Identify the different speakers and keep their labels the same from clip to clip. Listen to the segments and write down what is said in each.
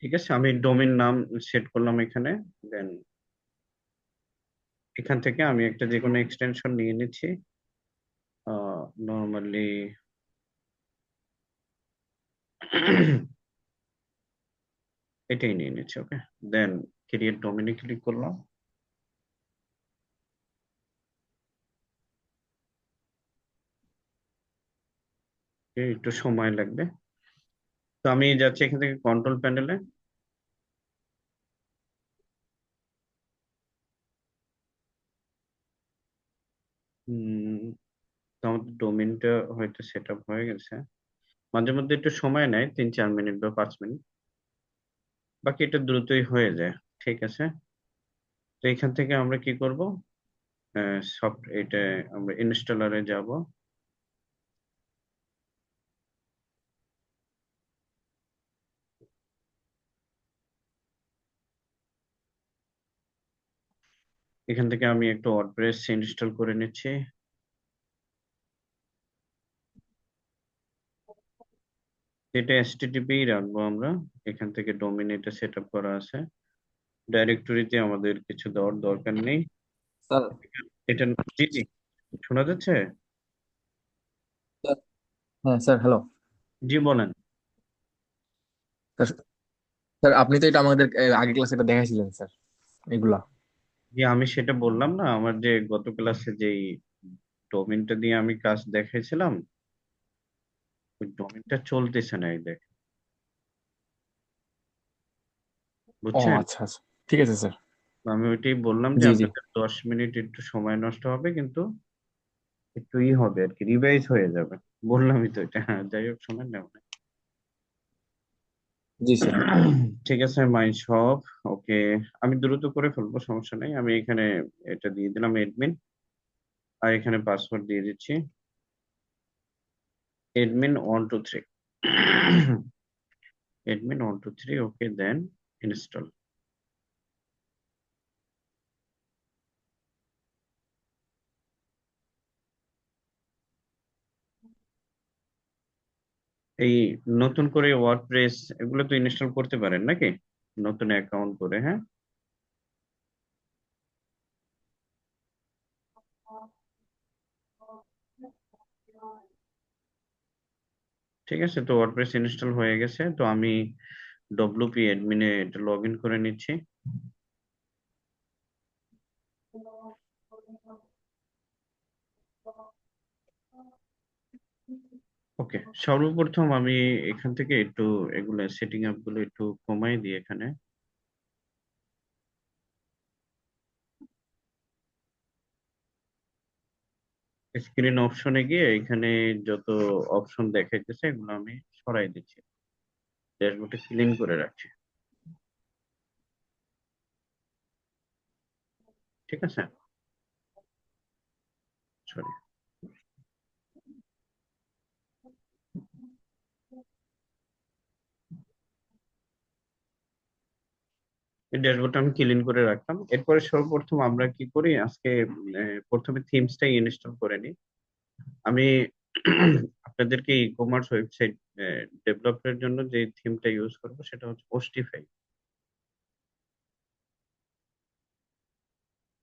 Speaker 1: ঠিক আছে, আমি ডোমেন নাম সেট করলাম এখানে। দেন এখান থেকে আমি একটা যে কোনো এক্সটেনশন নিয়ে নিচ্ছি। নর্মালি এটাই নিয়ে নিচ্ছি। ওকে, দেন ক্রিয়েট ডোমেনে ক্লিক করলাম। একটু সময় লাগবে। তো আমি যাচ্ছি এখান থেকে কন্ট্রোল প্যানেলে। তো আমাদের ডোমেনটা হয়তো সেট আপ হয়ে গেছে। মাঝে মধ্যে একটু সময় নেয়, 3-4 মিনিট বা 5 মিনিট। বাকি এটা দ্রুতই হয়ে যায়। ঠিক আছে, তো এখান থেকে আমরা কি করব? সফট এটা আমরা ইনস্টলারে যাব। এখান থেকে আমি একটু ওয়ার্ডপ্রেস ইনস্টল করে নিচ্ছি। এটা এসটিটিপি রাখবো আমরা। এখান থেকে ডোমেন এটা সেট আপ করা আছে। ডাইরেক্টরিতে আমাদের কিছু দেওয়ার দরকার নেই।
Speaker 2: স্যার,
Speaker 1: এটা, জি জি, শোনা যাচ্ছে?
Speaker 2: স্যার, হ্যাঁ স্যার, হ্যালো।
Speaker 1: জি বলেন।
Speaker 2: স্যার, স্যার, আপনি তো এটা আমাদের আগের ক্লাসে এটা দেখাইছিলেন স্যার, এগুলা।
Speaker 1: জি, আমি সেটা বললাম না, আমার যে গত ক্লাসে যেই ডোমেনটা দিয়ে আমি কাজ দেখাইছিলাম, ওই ডোমেনটা চলতেছে না, এই দেখ,
Speaker 2: ও
Speaker 1: বুঝছেন?
Speaker 2: আচ্ছা আচ্ছা, ঠিক আছে স্যার।
Speaker 1: তো আমি ওইটাই বললাম যে
Speaker 2: জি জি।
Speaker 1: আপনাদের 10 মিনিট একটু সময় নষ্ট হবে, কিন্তু একটু হবে আর কি, রিভাইজ হয়ে যাবে। বললামই তো এটা। হ্যাঁ, যাই হোক, শোনেন না।
Speaker 2: জি স্যার।
Speaker 1: ঠিক আছে, মাই শপ। ওকে, আমি দ্রুত করে ফেলবো, সমস্যা নেই। আমি এখানে এটা দিয়ে দিলাম এডমিন, আর এখানে পাসওয়ার্ড দিয়ে দিচ্ছি admin123। admin123, ওকে, দেন ইনস্টল। এই নতুন করে ওয়ার্ডপ্রেস এগুলো তো ইনস্টল করতে পারেন নাকি, নতুন অ্যাকাউন্ট করে? হ্যাঁ, ঠিক আছে, তো ওয়ার্ডপ্রেস ইনস্টল হয়ে গেছে। তো আমি ডব্লিউপি অ্যাডমিনে এটা লগ ইন করে নিচ্ছি। ওকে, সর্বপ্রথম আমি এখান থেকে একটু এগুলো সেটিং আপ গুলো একটু কমাই দিই এখানে। স্ক্রিন অপশনে গিয়ে এখানে যত অপশন দেখাইতেছে এগুলো আমি সরাই দিচ্ছি, ড্যাশবোর্ডে ক্লিন করে রাখছি। ঠিক আছে, সরি। এই ড্যাশবোর্ডটা আমি ক্লিন করে রাখলাম। এরপরে সর্বপ্রথম আমরা কি করি আজকে, প্রথমে থিমসটাই ইনস্টল করে নিই। আমি আপনাদেরকে ই কমার্স ওয়েবসাইট ডেভেলপের জন্য যে থিমটা ইউজ করবো সেটা হচ্ছে হোস্টিফাই।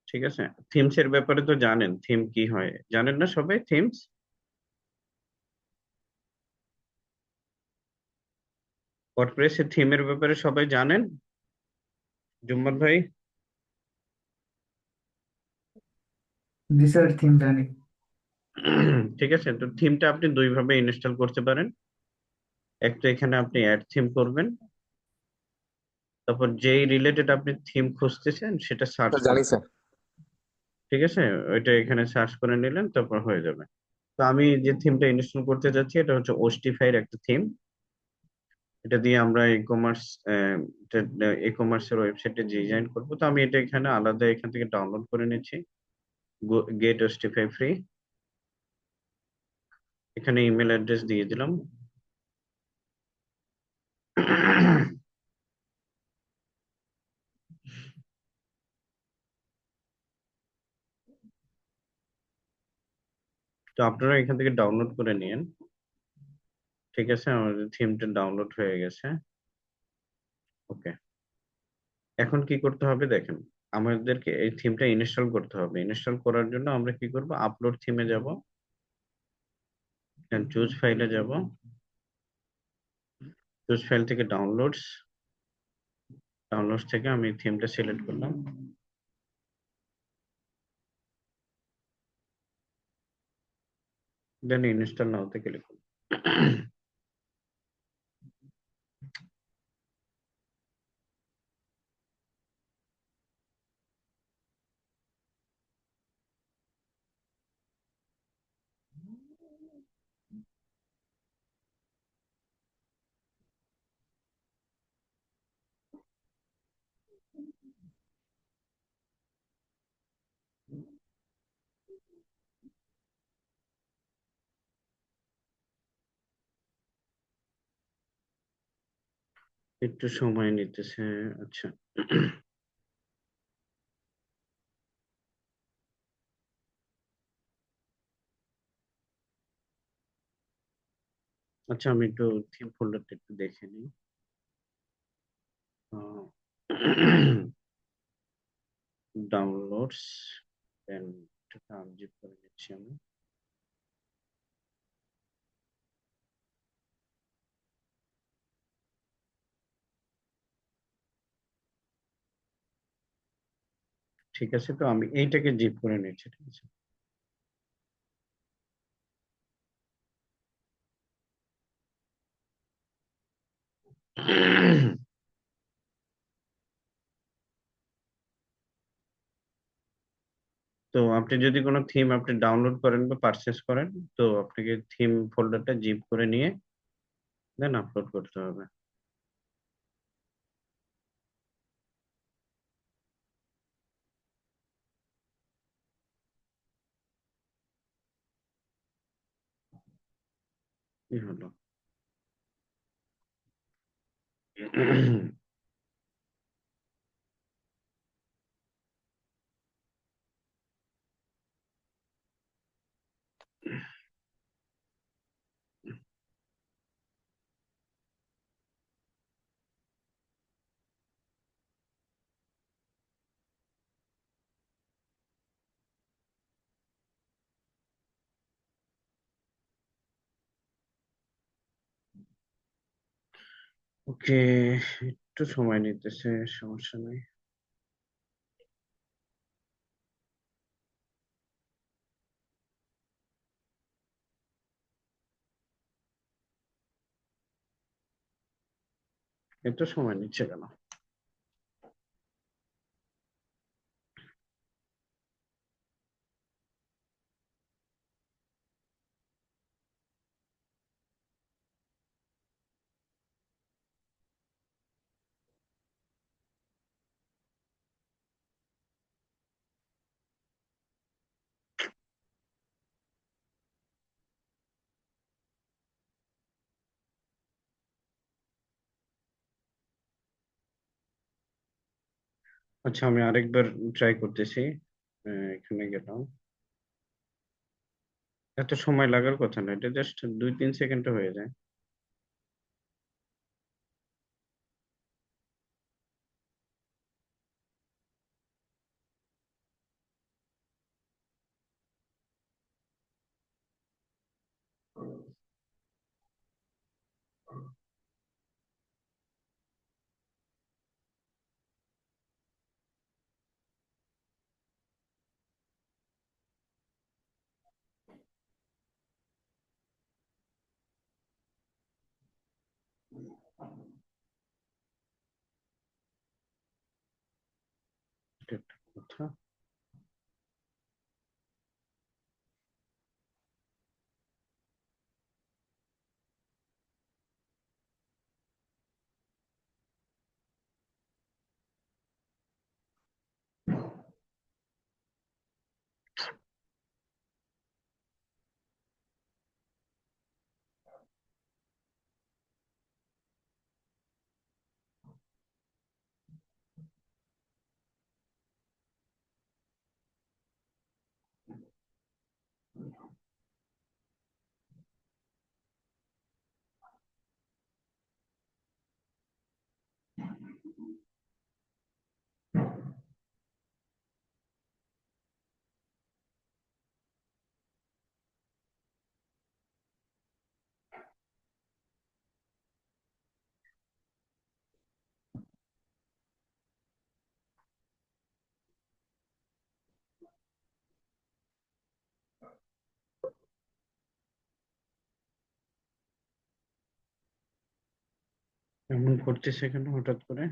Speaker 1: ঠিক আছে, থিমস এর ব্যাপারে তো জানেন, থিম কি হয় জানেন না সবাই? থিমস, ওয়ার্ডপ্রেস এর থিমের ব্যাপারে সবাই জানেন? জুম্মান ভাই?
Speaker 3: জি স্যার, থিম জানি।
Speaker 1: ঠিক আছে, তো থিমটা আপনি দুই ভাবে ইনস্টল করতে পারেন। একটা, এখানে আপনি অ্যাড থিম করবেন, তারপর যেই রিলেটেড আপনি থিম খুঁজতেছেন সেটা সার্চ
Speaker 2: স্যার, জানি
Speaker 1: করবেন।
Speaker 2: স্যার।
Speaker 1: ঠিক আছে, ওইটা এখানে সার্চ করে নিলেন, তারপর হয়ে যাবে। তো আমি যে থিমটা ইনস্টল করতে যাচ্ছি এটা হচ্ছে ওস্টিফাইয়ের একটা থিম। এটা দিয়ে আমরা ই কমার্স ই কমার্সের ওয়েবসাইটে ডিজাইন করব। তো আমি এটা এখানে আলাদা এখান থেকে ডাউনলোড করে নিচ্ছি, গেট ওস্টিফাই ফ্রি। এখানে ইমেল অ্যাড্রেস দিয়ে দিলাম। তো আপনারা এখান থেকে ডাউনলোড করে নিন। ঠিক আছে, আমাদের থিমটা ডাউনলোড হয়ে গেছে। ওকে, এখন কি করতে হবে দেখেন, আমাদেরকে এই থিমটা ইনস্টল করতে হবে। ইনস্টল করার জন্য আমরা কি করব, আপলোড থিমে যাব, চুজ ফাইলে যাব, চুজ ফাইল থেকে ডাউনলোডস, ডাউনলোডস থেকে আমি থিমটা সিলেক্ট করলাম, দেন ইনস্টল নাওতে ক্লিক করব। একটু সময় নিতেছে। আচ্ছা। আচ্ছা, আমি একটু থিম ফোল্ডারটা একটু দেখে নিই। ডাউনলোডস, দেন এটাকে আনজিপ করে নিচ্ছি আমি। ঠিক আছে, তো আমি এইটাকে জিপ করে নিচ্ছি, ঠিক আছে। তো আপনি যদি কোনো থিম আপনি ডাউনলোড করেন বা পারচেস করেন, তো আপনাকে থিম ফোল্ডারটা জিপ করে নিয়ে দেন আপলোড করতে হবে। কি হলো? ওকে, একটু সময় নিতেছে, সমস্যা নেই। একটু সময় নিচ্ছে কেন? আচ্ছা, আমি আরেকবার ট্রাই করতেছি। এখানে গেলাম। এত সময় লাগার কথা না, এটা জাস্ট 2-3 সেকেন্ডে হয়ে যায়। এটা একটা কথা। এমন করতেছে কেন হঠাৎ করে?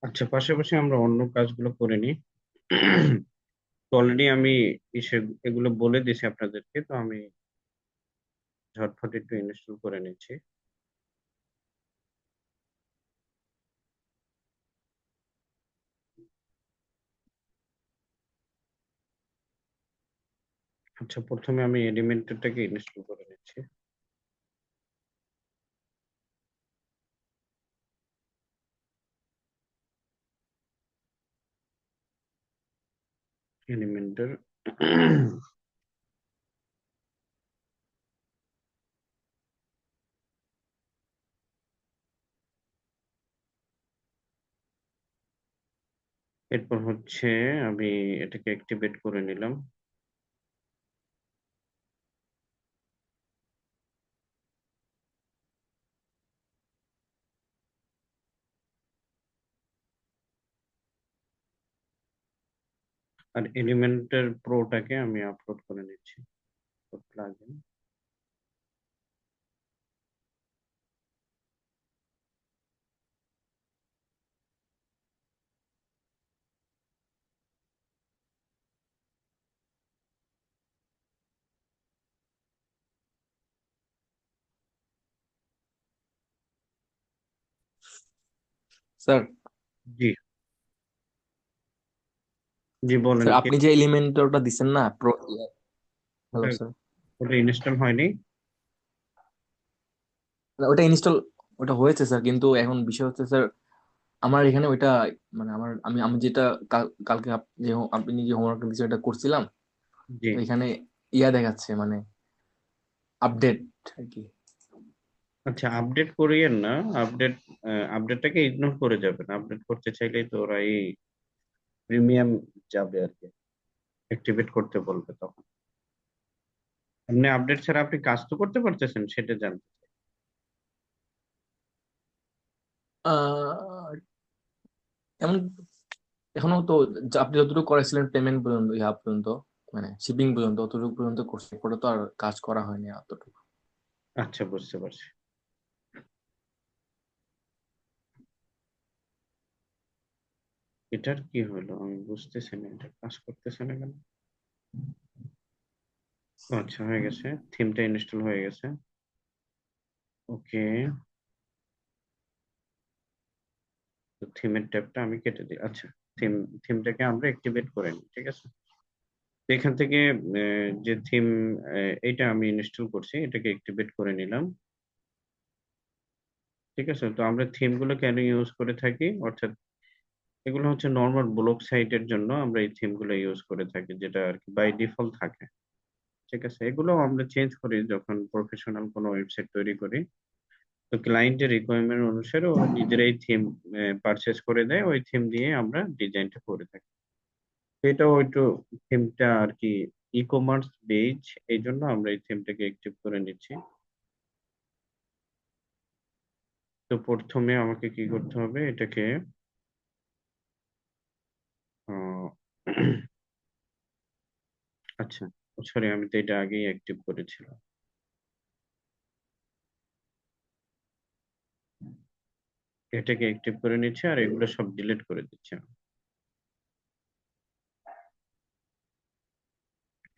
Speaker 1: আচ্ছা, পাশাপাশি আমরা অন্য কাজগুলো করে নিই। তো অলরেডি আমি এগুলো বলে দিয়েছি আপনাদেরকে, তো আমি ঝটফট একটু ইনস্টল করে নিচ্ছি। আচ্ছা, প্রথমে আমি এলিমেন্টরটাকে ইনস্টল করে নিচ্ছি। এলিমেন্টর। এরপর হচ্ছে আমি এটাকে অ্যাক্টিভেট করে নিলাম। আর এলিমেন্টর প্রোটাকে আমি আপলোড করে নিচ্ছি, প্লাগইন।
Speaker 2: স্যার,
Speaker 1: জি, জি বলেন
Speaker 2: স্যার
Speaker 1: কি?
Speaker 2: আপনি যে এলিমেন্টরটা দিচ্ছেন না প্রো। হ্যালো
Speaker 1: ওটা
Speaker 2: স্যার।
Speaker 1: ওটা ইনস্টল হয়নি?
Speaker 2: ওটা ইনস্টল, ওটা হয়েছে স্যার, কিন্তু এখন বিষয় হচ্ছে স্যার, আমার এখানে ওইটা মানে আমার আমি আমি যেটা কালকে আপনি যে হোমওয়ার্ক দিয়েছেন এটা করছিলাম।
Speaker 1: জি।
Speaker 2: তো এখানে ইয়া দেখাচ্ছে মানে আপডেট আর কি।
Speaker 1: আচ্ছা, আপডেট করিয়েন না। আপডেট আপডেটটাকে ইগনোর করে যাবেন। আপডেট করতে চাইলেই তো ওরা এই প্রিমিয়াম যাবে আর কি, অ্যাক্টিভেট করতে বলবে তখন। এমনি আপডেট ছাড়া আপনি কাজ তো করতে পারতেছেন, সেটা জানতে চাই।
Speaker 2: আহ, এমন এখনো তো আপনি যতটুকু করেছিলেন পেমেন্ট পর্যন্ত, ইহা পর্যন্ত মানে শিপিং পর্যন্ত, অতটুকু পর্যন্ত করছি, পরে তো আর কাজ করা হয়নি অতটুকু।
Speaker 1: আচ্ছা, বুঝতে পারছি। এটার কি হলো আমি বুঝতেছি না, এটা কাজ করতেছে না কেন? ও আচ্ছা, হয়ে গেছে। থিমটা ইনস্টল হয়ে গেছে। ওকে। তো থিমের ট্যাবটা আমি কেটে দিই। আচ্ছা, থিমটাকে আমরা অ্যাক্টিভেট করে নিই, ঠিক আছে। তো এখান থেকে যে থিম, এইটা আমি ইনস্টল করছি, এটাকে অ্যাক্টিভেট করে নিলাম। ঠিক আছে। তো আমরা থিম গুলো কেন ইউজ করে থাকি, অর্থাৎ এগুলো হচ্ছে নর্মাল ব্লগ সাইটের জন্য আমরা এই থিম গুলো ইউজ করে থাকি, যেটা আর কি বাই ডিফল্ট থাকে। ঠিক আছে। এগুলো আমরা চেঞ্জ করি যখন প্রফেশনাল কোনো ওয়েবসাইট তৈরি করি। তো ক্লায়েন্টের রিকোয়ারমেন্ট অনুসারে ওরা নিজেরাই থিম পারচেস করে দেয়, ওই থিম দিয়ে আমরা ডিজাইনটা করে থাকি। তো এটাও একটু থিমটা আর কি ই কমার্স বেজ, এই জন্য আমরা এই থিমটাকে অ্যাক্টিভ করে নিচ্ছি। তো প্রথমে আমাকে কি করতে হবে, এটাকে আহ, আচ্ছা, সরি, আমি তো এটা আগেই অ্যাক্টিভ করেছিলাম। এটাকে অ্যাক্টিভ করে নিচ্ছে আর এগুলো সব ডিলিট করে দিচ্ছে।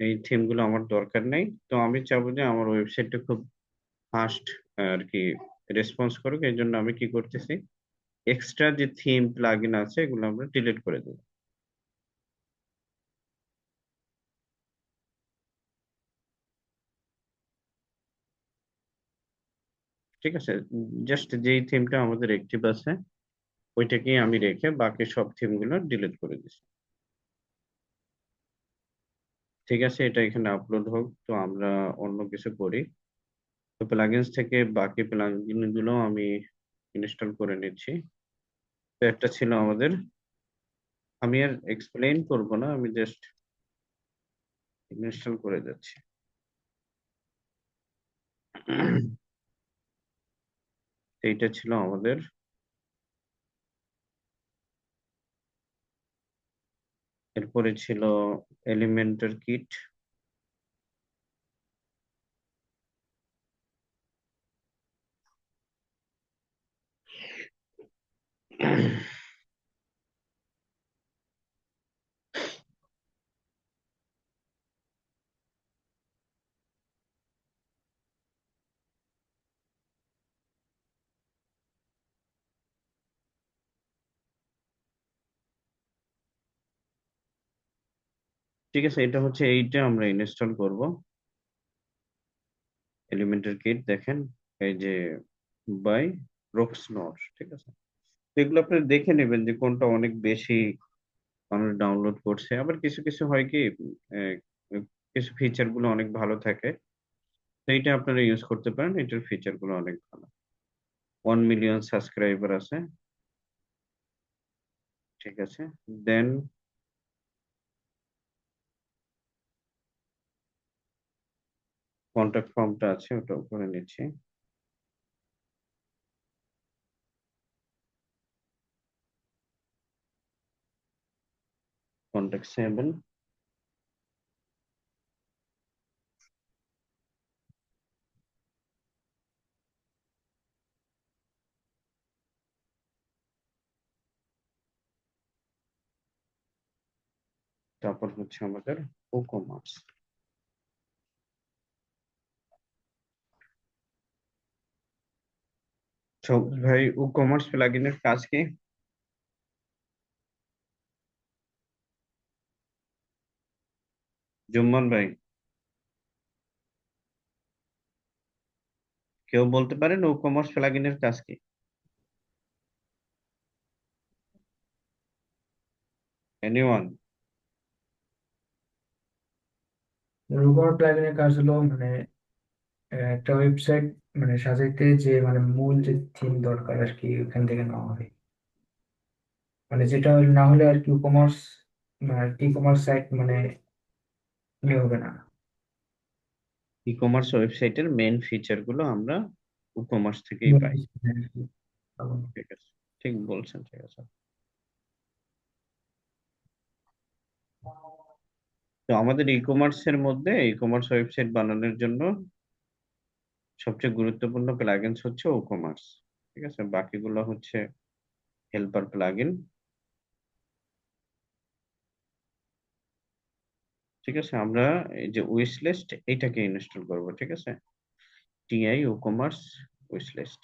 Speaker 1: এই থিম গুলো আমার দরকার নেই। তো আমি চাবো যে আমার ওয়েবসাইটটা খুব ফাস্ট আর কি রেসপন্স করুক, এই জন্য আমি কি করতেছি, এক্সট্রা যে থিম প্লাগইন আছে এগুলো আমরা ডিলিট করে দেবো। ঠিক আছে। জাস্ট যেই থিমটা আমাদের অ্যাক্টিভ আছে ওইটাকেই আমি রেখে বাকি সব থিম গুলো ডিলিট করে দিচ্ছি। ঠিক আছে, এটা এখানে আপলোড হোক, তো আমরা অন্য কিছু করি। তো প্লাগইনস থেকে বাকি প্লাগইন গুলো আমি ইনস্টল করে নিচ্ছি। তো একটা ছিল আমাদের, আমি আর এক্সপ্লেইন করব না, আমি জাস্ট ইনস্টল করে যাচ্ছি। এইটা ছিল আমাদের, এরপরে ছিল এলিমেন্টার কিট। ঠিক আছে, এটা হচ্ছে এইটা আমরা ইনস্টল করব, এলিমেন্টার কিট দেখেন, এই যে বাই রোকসনর। ঠিক আছে, তো এগুলো আপনি দেখে নেবেন যে কোনটা অনেক বেশি মানুষ ডাউনলোড করছে। আবার কিছু কিছু হয় কি, আহ, কিছু ফিচার গুলো অনেক ভালো থাকে, তো এইটা আপনারা ইউজ করতে পারেন, এটার ফিচার গুলো অনেক ভালো। 1 মিলিয়ন সাবস্ক্রাইবার আছে। ঠিক আছে, দেন কন্ট্যাক্ট ফর্মটা আছে, ওটা করে নিচ্ছি। কন্ট্যাক্ট 7, তারপর হচ্ছে আমাদের ওকোমার্স। তো ভাই, ওকোমার্স প্লাগইনের কাজ কি? জুম্মন ভাই, কেউ বলতে পারেন ওকোমার্স প্লাগইনের কাজ কি? এনিওয়ান?
Speaker 3: রুবর প্লাগইনের কাজ হলো মানে একটা ওয়েবসাইট মানে সাজাইতে যে মানে মূল যে থিম দরকার আর কি ওখান থেকে নেওয়া হয়। মানে যেটা না হলে আর কি কমার্স ই কমার্স সাইট মানে ইয়ে হবে না।
Speaker 1: ই কমার্স ওয়েবসাইটের মেন ফিচার গুলো আমরা ওকোমার্স থেকেই পাই। ঠিক আছে, ঠিক বলছেন, ঠিক আছে। তো আমাদের ই কমার্সের মধ্যে, ই কমার্স ওয়েবসাইট বানানোর জন্য সবচেয়ে গুরুত্বপূর্ণ প্লাগইনস হচ্ছে ওকমার্স। ঠিক আছে, বাকিগুলো হচ্ছে হেল্পার প্লাগইন। ঠিক আছে, আমরা এই যে উইশ লিস্ট এইটাকে ইনস্টল করব। ঠিক আছে, টিআই ওকমার্স উইশ লিস্ট।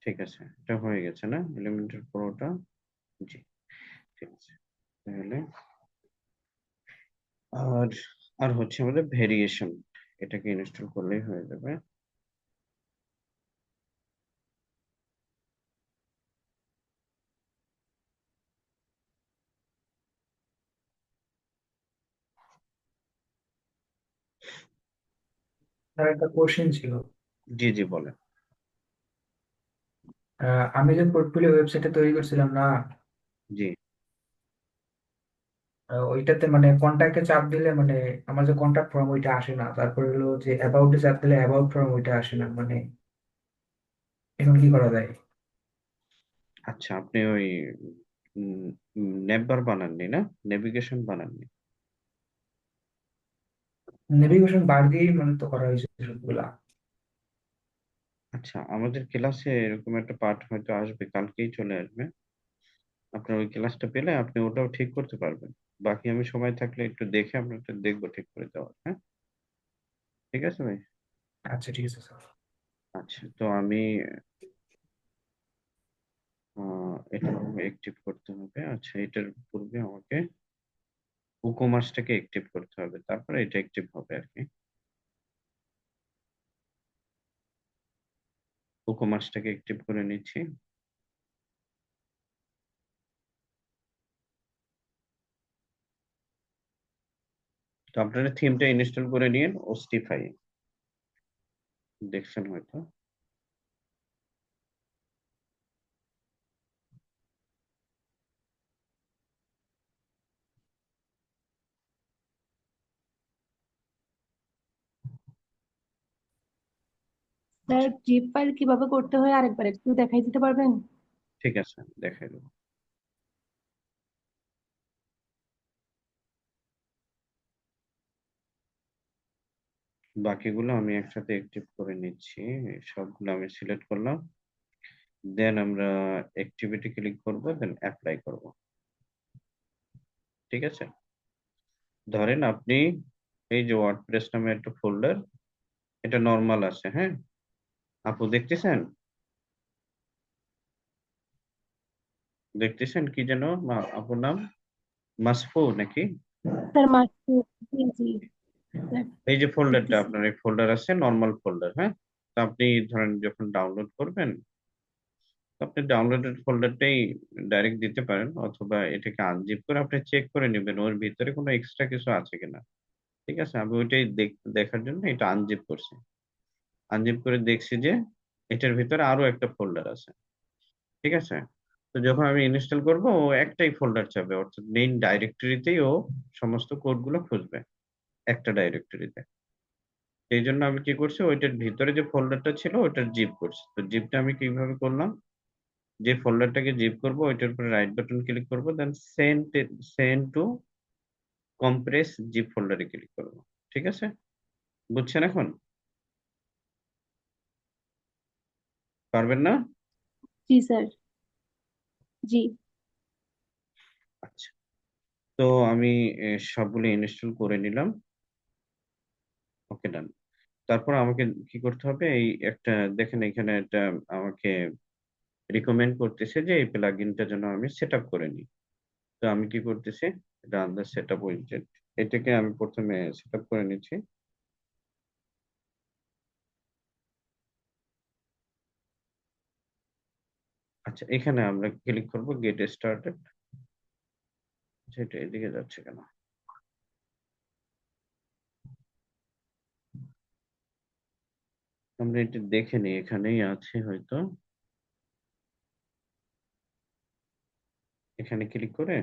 Speaker 1: ঠিক আছে, এটা হয়ে গেছে না এলিমেন্টের পুরোটা? জি, ঠিক আছে। তাহলে আর আর হচ্ছে আমাদের ভেরিয়েশন, এটাকে ইনস্টল করলেই হয়ে যাবে।
Speaker 3: তার একটা কোশ্চেন ছিল।
Speaker 1: জি জি, বলেন।
Speaker 3: আমি যে পোর্টফোলিও ওয়েবসাইটটা তৈরি করছিলাম না,
Speaker 1: জি।
Speaker 3: ওইটাতে মানে কন্ট্যাক্টে চাপ দিলে মানে আমার যে কন্ট্যাক্ট ফর্ম ওইটা আসে না, তারপরে হলো যে অ্যাবাউটে চাপ দিলে অ্যাবাউট ফর্ম ওইটা আসে না, মানে এখন কি করা যায়?
Speaker 1: আচ্ছা, আপনি ওই নেভার বানাননি না, নেভিগেশন বানাননি?
Speaker 3: নেভিগেশন বার দিয়েই মানে তো করা হয়েছে সবগুলা।
Speaker 1: আচ্ছা, আমাদের ক্লাসে এরকম একটা পার্ট হয়তো আসবে, কালকেই চলে আসবে। আপনার ওই ক্লাসটা পেলে আপনি ওটাও ঠিক করতে পারবেন। বাকি আমি সময় থাকলে একটু দেখে আপনাদের দেখবো ঠিক করে দেওয়ার। হ্যাঁ, ঠিক আছে ভাই।
Speaker 3: আচ্ছা ঠিক আছে স্যার।
Speaker 1: আচ্ছা, তো আমি অ্যাক্টিভ করতে হবে। আচ্ছা, এটার পূর্বে আমাকে উকমার্সটাকে অ্যাক্টিভ করতে হবে, তারপরে এটা অ্যাক্টিভ হবে আর কি। উকমার্সটাকে অ্যাক্টিভ করে নিচ্ছি। তো আপনারা থিমটা ইনস্টল করে নিন ওস্টিফাই, দেখছেন হয়তো।
Speaker 4: স্যার, জিপ ফাইল কিভাবে করতে হয় আরেকবার একটু দেখাই দিতে পারবেন?
Speaker 1: ঠিক আছে, দেখাই দেবো। বাকিগুলো আমি একসাথে অ্যাক্টিভ করে নিচ্ছি। সবগুলো আমি সিলেক্ট করলাম, দেন আমরা অ্যাক্টিভিটি ক্লিক করব, দেন অ্যাপ্লাই করব। ঠিক আছে, ধরেন আপনি এই যে ওয়ার্ডপ্রেস নামে একটা ফোল্ডার, এটা নর্মাল আছে, হ্যাঁ আপু দেখতেছেন? দেখতেছেন কি যেন আপুর নাম মাসফু নাকি?
Speaker 4: স্যার মাসুদ, জি জি স্যার,
Speaker 1: এই যে ফোল্ডারটা,
Speaker 4: দেখতেছি।
Speaker 1: আপনার এই ফোল্ডার আছে নর্মাল ফোল্ডার, হ্যাঁ। তো আপনি ধরেন যখন ডাউনলোড করবেন, তো আপনি ডাউনলোডেড ফোল্ডারটাই ডাইরেক্ট দিতে পারেন, অথবা এটাকে আনজিপ করে আপনি চেক করে নেবেন ওর ভিতরে কোনো এক্সট্রা কিছু আছে কিনা। ঠিক আছে, আমি ওইটাই দেখার জন্য এটা আনজিপ করছি। আনজিপ করে দেখছি যে এটার ভিতরে আরো একটা ফোল্ডার আছে। ঠিক আছে, তো যখন আমি ইনস্টল করব ও একটাই ফোল্ডার চাবে, অর্থাৎ মেইন ডাইরেক্টরিতেই ও সমস্ত কোডগুলো খুঁজবে, একটা ডাইরেক্টরিতে। এই জন্য আমি কি করছি, ওইটার ভিতরে যে ফোল্ডারটা ছিল ওইটার জিপ করছি। তো জিপটা আমি কিভাবে করলাম, যে ফোল্ডারটাকে জিপ করব ওইটার উপরে রাইট বাটন ক্লিক করব, then send to compress zip ফোল্ডারে ক্লিক করব। ঠিক আছে, বুঝছেন এখন? পারবেন না?
Speaker 4: জি স্যার, জি।
Speaker 1: আচ্ছা, তো আমি সবগুলো ইনস্টল করে নিলাম। ওকে, ডান। তারপর আমাকে কি করতে হবে, এই একটা দেখেন এখানে একটা আমাকে রিকমেন্ড করতেছে যে এই প্লাগইনটা যেন আমি সেট আপ করে নিই। তো আমি কি করতেছি, রান দ্য সেট আপ উইজেট, এটাকে আমি প্রথমে সেট আপ করে নিচ্ছি। আচ্ছা, এখানে আমরা ক্লিক করব গেট স্টার্টেড। সেটা এদিকে যাচ্ছে কেন? আমরা এটা দেখে নিই, এখানেই আছে হয়তো। এখানে ক্লিক করে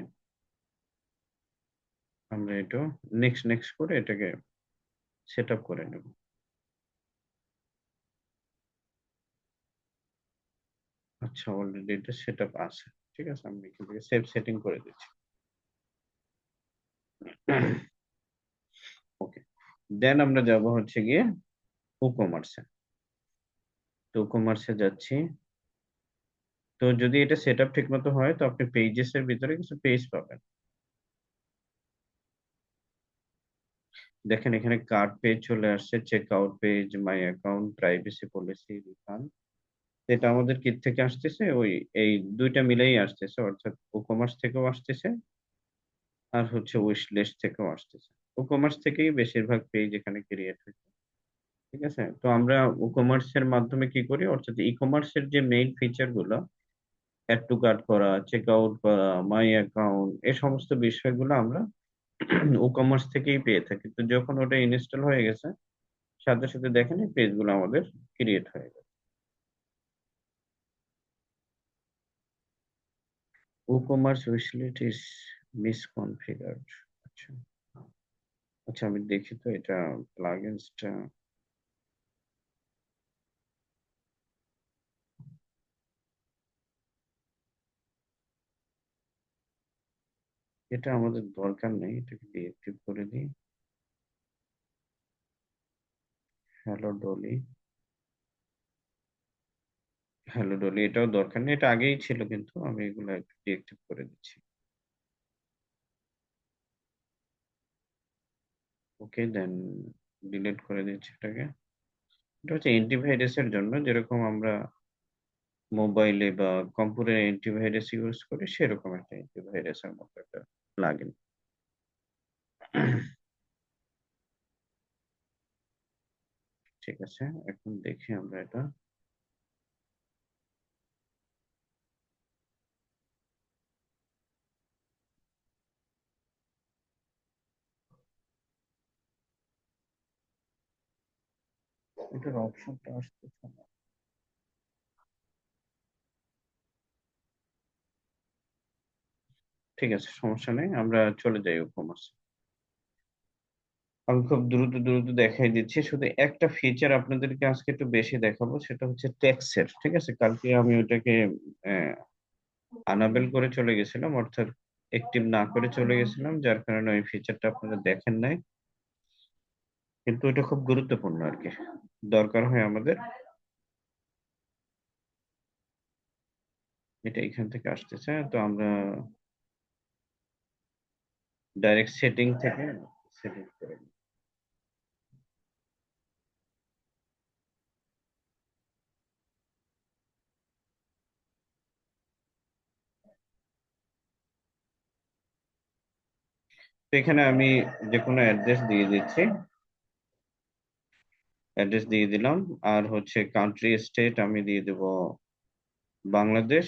Speaker 1: আমরা এটা নেক্সট নেক্সট করে এটাকে সেট আপ করে নেব। আচ্ছা, অলরেডি এটা সেট আপ আছে। ঠিক আছে, আমি এখান থেকে সেভ সেটিং করে দিচ্ছি। ওকে, দেন আমরা যাব হচ্ছে গিয়ে কুকমার্সে। তো কুকমার্সে যাচ্ছি। তো যদি এটা সেট আপ ঠিক মতো হয় তো আপনি পেজেস এর ভিতরে কিছু পেজ পাবেন। দেখেন এখানে কার্ড পেজ চলে আসছে, checkout page, my account, privacy policy, refund. এটা আমাদের কি থেকে আসতেছে, ওই এই দুইটা মিলেই আসতেছে, অর্থাৎ কুকমার্স থেকেও আসতেছে আর হচ্ছে উইশ লিস্ট থেকেও আসতেছে। কুকমার্স থেকেই বেশিরভাগ পেজ এখানে ক্রিয়েট হয়েছে। ঠিক আছে, তো আমরা ই এর মাধ্যমে কি করি, অর্থাৎ ই কমার্সের যে মেইন ফিচার গুলো, অ্যাড টু কার্ট করা, চেক আউট করা, মাই অ্যাকাউন্ট, এই সমস্ত বিষয়গুলো আমরা কমার্স থেকেই পেয়ে থাকি। তো যখন ওটা ইনস্টল হয়ে গেছে, সাথে সাথে দেখেন এই পেজগুলো আমাদের ক্রিয়েট হয়ে গেছে। Commerce wishlist is misconfigured. আচ্ছা, আচ্ছা আমি দেখি তো এটা প্লাগইনসটা। এটা আমাদের দরকার নেই, এটাকে ডিএক্টিভ করে দিই। হ্যালো ডলি, হ্যালো ডলি এটাও দরকার নেই, এটা আগেই ছিল, কিন্তু আমি এগুলো একটু ডিএক্টিভ করে দিচ্ছি। ওকে, দেন ডিলিট করে দিচ্ছি এটাকে। এটা হচ্ছে অ্যান্টিভাইরাসের জন্য, যেরকম আমরা মোবাইলে বা কম্পিউটারে অ্যান্টিভাইরাস ইউজ করি সেরকম একটা অ্যান্টিভাইরাসের মতো একটা প্লাগইন। ঠিক আছে, এখন দেখি আমরা এটা। এটার অপশনটা আসতেছে না। ঠিক আছে, সমস্যা নেই, আমরা চলে যাই উপমাস। আমি খুব দ্রুত দ্রুত দেখাই দিচ্ছি, শুধু একটা ফিচার আপনাদেরকে আজকে একটু বেশি দেখাবো, সেটা হচ্ছে ট্যাক্সের। ঠিক আছে, কালকে আমি ওটাকে আনাবেল করে চলে গেছিলাম, অর্থাৎ অ্যাক্টিভ না করে চলে গেছিলাম, যার কারণে ওই ফিচারটা আপনারা দেখেন নাই। কিন্তু এটা খুব গুরুত্বপূর্ণ আর কি, দরকার হয় আমাদের। এটা এখান থেকে আসতেছে, তো আমরা ডাইরেক্ট সেটিং থেকে সেটিং করে নিই। তো এখানে আমি যে কোনো অ্যাড্রেস দিয়ে দিচ্ছি, অ্যাড্রেস দিয়ে দিলাম। আর হচ্ছে কান্ট্রি স্টেট আমি দিয়ে দেব বাংলাদেশ।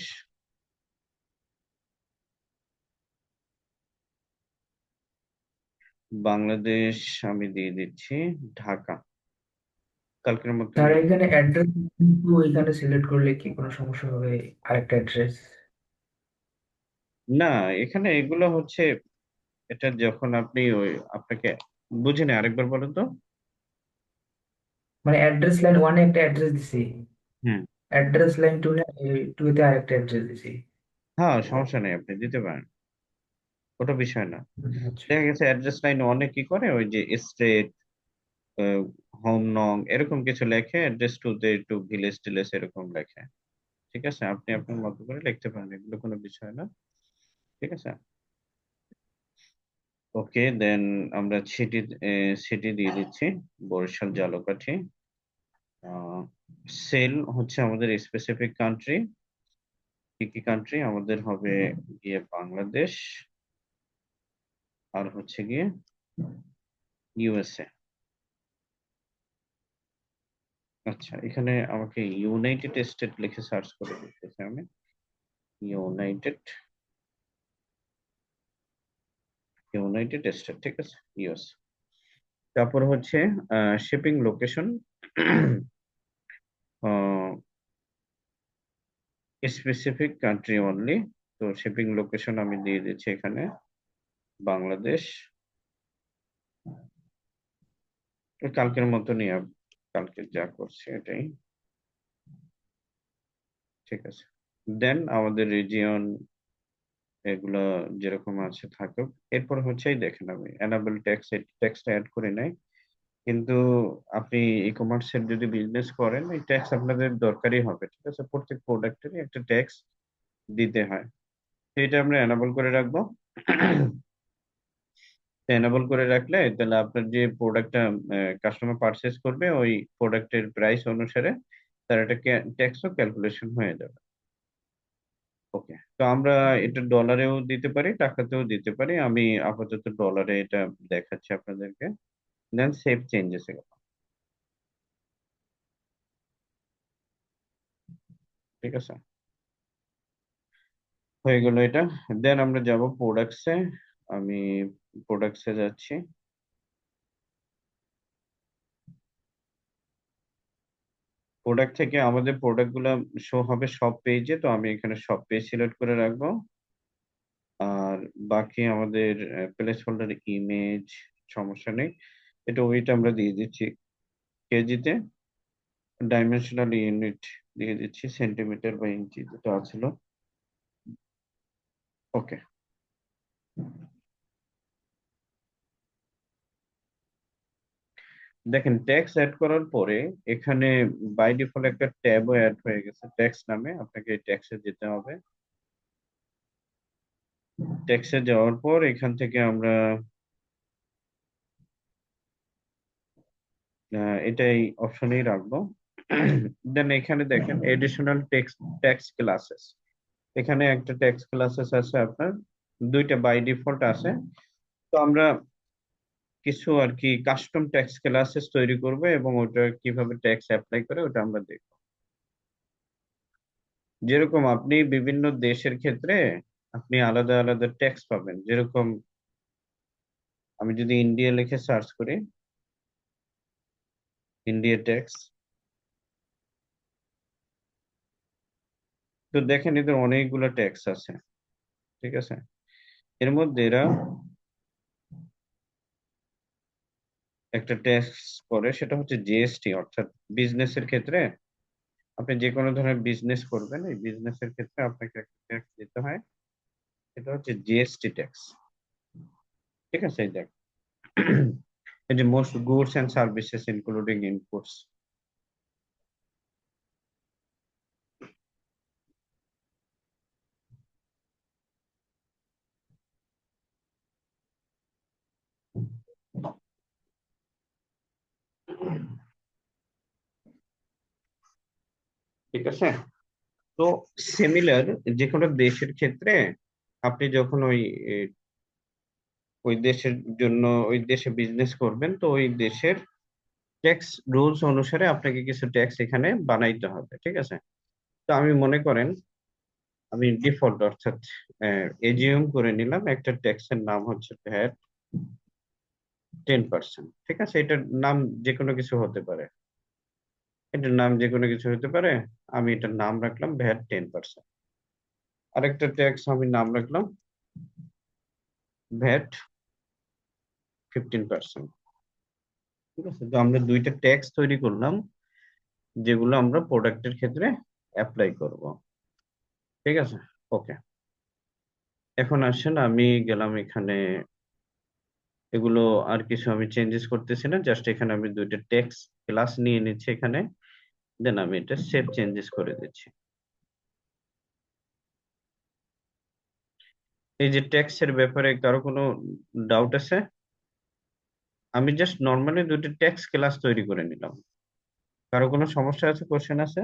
Speaker 1: বাংলাদেশ আমি দিয়ে দিচ্ছি ঢাকা, কালকের
Speaker 3: স্যার
Speaker 1: মতনই।
Speaker 3: এখানে অ্যাড্রেস কিন্তু এখানে সিলেক্ট করলে কি কোনো সমস্যা হবে? আরেকটা অ্যাড্রেস
Speaker 1: না, এখানে এগুলো হচ্ছে, এটা যখন আপনি ওই আপনাকে বুঝিনি, আরেকবার বলেন তো।
Speaker 3: মানে অ্যাড্রেস লাইন ওয়ানে একটা অ্যাড্রেস দিছি,
Speaker 1: হুম।
Speaker 3: অ্যাড্রেস লাইন টু তে আরেকটা অ্যাড্রেস দিছি।
Speaker 1: হ্যাঁ, সমস্যা নেই, আপনি দিতে পারেন, ওটা বিষয় না।
Speaker 3: আচ্ছা।
Speaker 1: দেখা গেছে অ্যাড্রেস লাইনে অনেক কি করে, ওই যে স্ট্রেট, হোম নং এরকম কিছু লেখে, অ্যাড্রেস টু তে একটু ভিলেজ টিলেজ এরকম লেখে। ঠিক আছে, আপনি আপনার মতো করে লিখতে পারেন, এগুলো কোনো বিষয় না। ঠিক আছে, ওকে দেন আমরা সিটি, সিটি দিয়ে দিচ্ছি বরিশাল ঝালকাঠি। সেল হচ্ছে আমাদের স্পেসিফিক কান্ট্রি, কি কি কান্ট্রি আমাদের হবে গিয়ে বাংলাদেশ, আর হচ্ছে গিয়ে ইউএসএ। আচ্ছা, এখানে আমাকে ইউনাইটেড স্টেট লিখে সার্চ করে দিতেছি আমি। ইউনাইটেড, ইউনাইটেড স্টেট, ঠিক আছে, ইউএস। তারপর হচ্ছে shipping location, specific country only. তো শিপিং লোকেশন আমি দিয়ে দিচ্ছি এখানে বাংলাদেশ। ওই কালকের মতনই কালকে যা করছে এটাই। ঠিক আছে, দেন আমাদের রিজিয়ন এগুলো যেরকম আছে থাকুক। এরপর হচ্ছে এই দেখেন আমি এনাবেল ট্যাক্স, ট্যাক্সটা অ্যাড করে নাই, কিন্তু আপনি ই কমার্সের যদি বিজনেস করেন এই ট্যাক্স আপনাদের দরকারই হবে। ঠিক আছে, প্রত্যেক প্রোডাক্টেরই একটা ট্যাক্স দিতে হয়, তো এটা আমরা এনাবেল করে রাখবো। এনাবেল করে রাখলে তাহলে আপনার যে প্রোডাক্টটা কাস্টমার পারচেস করবে, ওই প্রোডাক্টের প্রাইস অনুসারে তার একটা ট্যাক্সও ক্যালকুলেশন হয়ে যাবে। ওকে, তো আমরা এটা ডলারেও দিতে পারি, টাকাতেও দিতে পারি। আমি আপাতত ডলারে এটা দেখাচ্ছি আপনাদেরকে, দেন সেভ চেঞ্জেস এ গেলাম। ঠিক আছে, হয়ে গেল এটা। দেন আমরা যাব প্রোডাক্টসে, আমি প্রোডাক্টসে যাচ্ছি। প্রোডাক্ট থেকে আমাদের প্রোডাক্ট গুলা শো হবে সব পেজে, তো আমি এখানে সব পেজ সিলেক্ট করে রাখবো। আর বাকি আমাদের প্লেস হোল্ডার ইমেজ, সমস্যা নেই, এটা ওইটা আমরা দিয়ে দিচ্ছি কেজিতে। ডাইমেনশনাল ইউনিট দিয়ে দিচ্ছি সেন্টিমিটার বা ইঞ্চি, যেটা আছিল। ওকে, দেখেন ট্যাক্স অ্যাড করার পরে এখানে বাই ডিফল্ট একটা ট্যাবও অ্যাড হয়ে গেছে ট্যাক্স নামে, আপনাকে ট্যাক্সে যেতে হবে। ট্যাক্সে যাওয়ার পর এখান থেকে আমরা এটাই অপশনেই রাখবো। দেন এখানে দেখেন এডিশনাল ট্যাক্স ট্যাক্স ক্লাসেস। এখানে একটা ট্যাক্স ক্লাসেস আছে আপনার, দুইটা বাই ডিফল্ট আছে। তো আমরা কিছু আর কি কাস্টম ট্যাক্স ক্লাসেস তৈরি করব এবং ওটা কিভাবে ট্যাক্স অ্যাপ্লাই করে ওটা আমরা দেখব। যেরকম আপনি বিভিন্ন দেশের ক্ষেত্রে আপনি আলাদা আলাদা ট্যাক্স পাবেন। যেরকম আমি যদি ইন্ডিয়া লিখে সার্চ করি, ইন্ডিয়া ট্যাক্স, তো দেখেন এদের অনেকগুলো ট্যাক্স আছে। ঠিক আছে, এর মধ্যে এরা একটা ট্যাক্স করে, সেটা হচ্ছে জিএসটি, অর্থাৎ বিজনেসের ক্ষেত্রে আপনি যে কোনো ধরনের বিজনেস করবেন, এই বিজনেসের ক্ষেত্রে আপনাকে একটা ট্যাক্স দিতে হয়, সেটা হচ্ছে জিএসটি ট্যাক্স। ঠিক আছে, এই দেখ, এই যে most goods and services including inputs. ঠিক আছে, তো সিমিলার যে কোনো দেশের ক্ষেত্রে আপনি যখন ওই দেশের জন্য ওই দেশে বিজনেস করবেন, তো ওই দেশের ট্যাক্স রুলস অনুসারে আপনাকে কিছু ট্যাক্স এখানে বানাইতে হবে। ঠিক আছে, তো আমি মনে করেন আমি ডিফল্ট অর্থাৎ এজিএম করে নিলাম একটা ট্যাক্সের নাম হচ্ছে ভ্যাট 10%। ঠিক আছে, এটার নাম যে কোনো কিছু হতে পারে, এটার নাম যে কোনো কিছু হতে পারে। আমি এটার নাম রাখলাম ভ্যাট 10%। আরেকটা ট্যাক্স আমি নাম রাখলাম ভ্যাট 15%। ঠিক আছে, তো আমরা দুইটা ট্যাক্স তৈরি করলাম যেগুলো আমরা প্রোডাক্টের ক্ষেত্রে অ্যাপ্লাই করব। ঠিক আছে, ওকে। এখন আসেন, আমি গেলাম এখানে, এগুলো আর কিছু আমি চেঞ্জেস করতেছি না, জাস্ট এখানে আমি দুইটা ট্যাক্স ক্লাস নিয়ে নিচ্ছি এখানে, দেন আমি এটা সেভ চেঞ্জেস করে দিচ্ছি। এই যে ট্যাক্স এর ব্যাপারে কারো কোনো ডাউট আছে? আমি জাস্ট নর্মালি দুইটা ট্যাক্স ক্লাস তৈরি করে নিলাম। কারো কোনো সমস্যা আছে, কোশ্চেন আছে?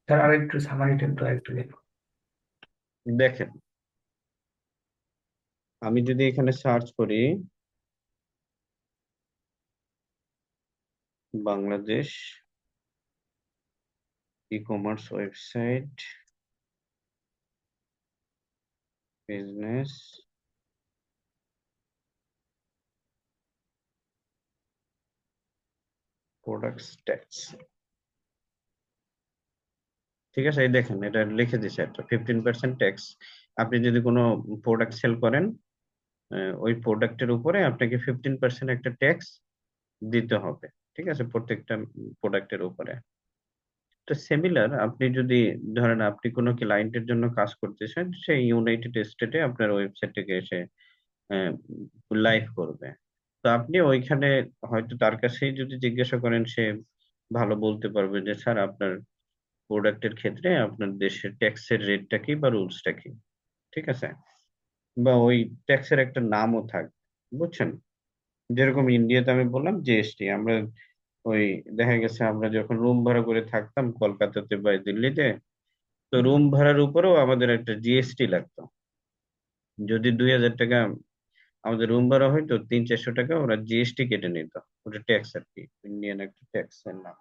Speaker 3: স্যার আর একটু সামারিটা একটু একটু দেখুন।
Speaker 1: দেখেন, আমি যদি এখানে সার্চ করি Bangladesh e commerce website business products tax. ঠিক আছে, এই দেখেন এটা লিখে দিছে একটা 15% ট্যাক্স। আপনি যদি কোনো প্রোডাক্ট সেল করেন, ওই প্রোডাক্টের উপরে আপনাকে 15% একটা ট্যাক্স দিতে হবে। ঠিক আছে, প্রত্যেকটা প্রোডাক্টের উপরে। তো সিমিলার, আপনি যদি ধরেন আপনি কোনো ক্লায়েন্টের জন্য কাজ করতেছেন, সেই ইউনাইটেড স্টেটে আপনার ওয়েবসাইট থেকে এসে লাইভ করবে, তো আপনি ওইখানে হয়তো তার কাছেই যদি জিজ্ঞাসা করেন, সে ভালো বলতে পারবে যে স্যার আপনার প্রোডাক্টের ক্ষেত্রে আপনার দেশের ট্যাক্সের রেটটা কি বা রুলসটা কি। ঠিক আছে, বা ওই ট্যাক্সের একটা নামও থাকবে, বুঝছেন? যেরকম ইন্ডিয়াতে আমি বললাম জিএসটি, আমরা ওই দেখা গেছে আমরা যখন রুম ভাড়া করে থাকতাম কলকাতাতে বা দিল্লিতে, তো রুম ভাড়ার উপরেও আমাদের একটা জিএসটি লাগতো। যদি 2000 টাকা আমাদের রুম ভাড়া হয়তো 300-400 টাকা ওরা জিএসটি কেটে নিত। ওটা ট্যাক্স আর কি, ইন্ডিয়ান একটা ট্যাক্স এর নাম।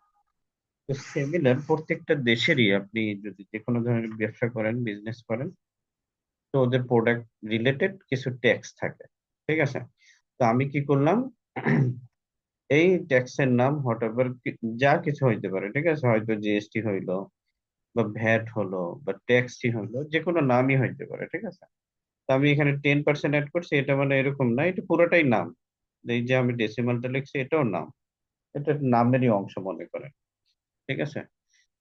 Speaker 1: তো সিমিলার প্রত্যেকটা দেশেরই আপনি যদি যে কোনো ধরনের ব্যবসা করেন, বিজনেস করেন, তো ওদের প্রোডাক্ট রিলেটেড কিছু ট্যাক্স থাকে। ঠিক আছে, তো আমি কি করলাম, এই ট্যাক্সের নাম হোয়াট এভার যা কিছু হইতে পারে, ঠিক আছে, হয়তো জিএসটি হইলো বা ভ্যাট হলো বা ট্যাক্সই হইলো, যে কোনো নামই হইতে পারে। ঠিক আছে, তো আমি এখানে 10% অ্যাড করছি, এটা মানে এরকম না, এটা পুরোটাই নাম। এই যে আমি ডেসিমালটা লিখছি এটাও নাম, এটা নামেরই অংশ মনে করেন। ঠিক আছে,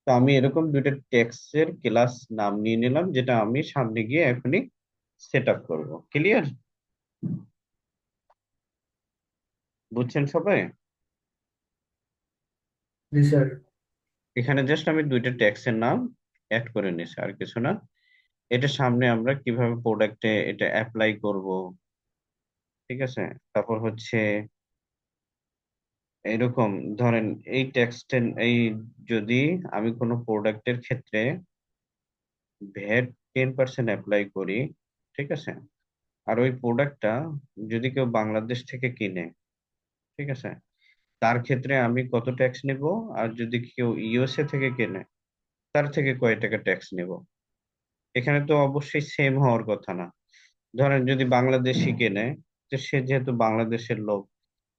Speaker 1: তো আমি এরকম দুইটা ট্যাক্সের ক্লাস নাম নিয়ে নিলাম, যেটা আমি সামনে গিয়ে এখনই সেট আপ করবো। ক্লিয়ার? বুঝছেন সবাই?
Speaker 3: জি স্যার।
Speaker 1: এখানে জাস্ট আমি দুইটা ট্যাক্সের নাম অ্যাড করে নিছি, আর কিছু না। এটা সামনে আমরা কিভাবে প্রোডাক্টে এটা অ্যাপ্লাই করব, ঠিক আছে, তারপর হচ্ছে এরকম ধরেন এই ট্যাক্সটা এই যদি আমি কোনো প্রোডাক্টের ক্ষেত্রে ভ্যাট 10% অ্যাপ্লাই করি, ঠিক আছে, আর ওই প্রোডাক্টটা যদি কেউ বাংলাদেশ থেকে কিনে, ঠিক আছে, তার ক্ষেত্রে আমি কত ট্যাক্স নিব, আর যদি কেউ ইউএসএ থেকে কেনে তার থেকে কয় টাকা ট্যাক্স নিব। এখানে তো অবশ্যই সেম হওয়ার কথা না। ধরেন যদি বাংলাদেশি কেনে, তো সে যেহেতু বাংলাদেশের লোক,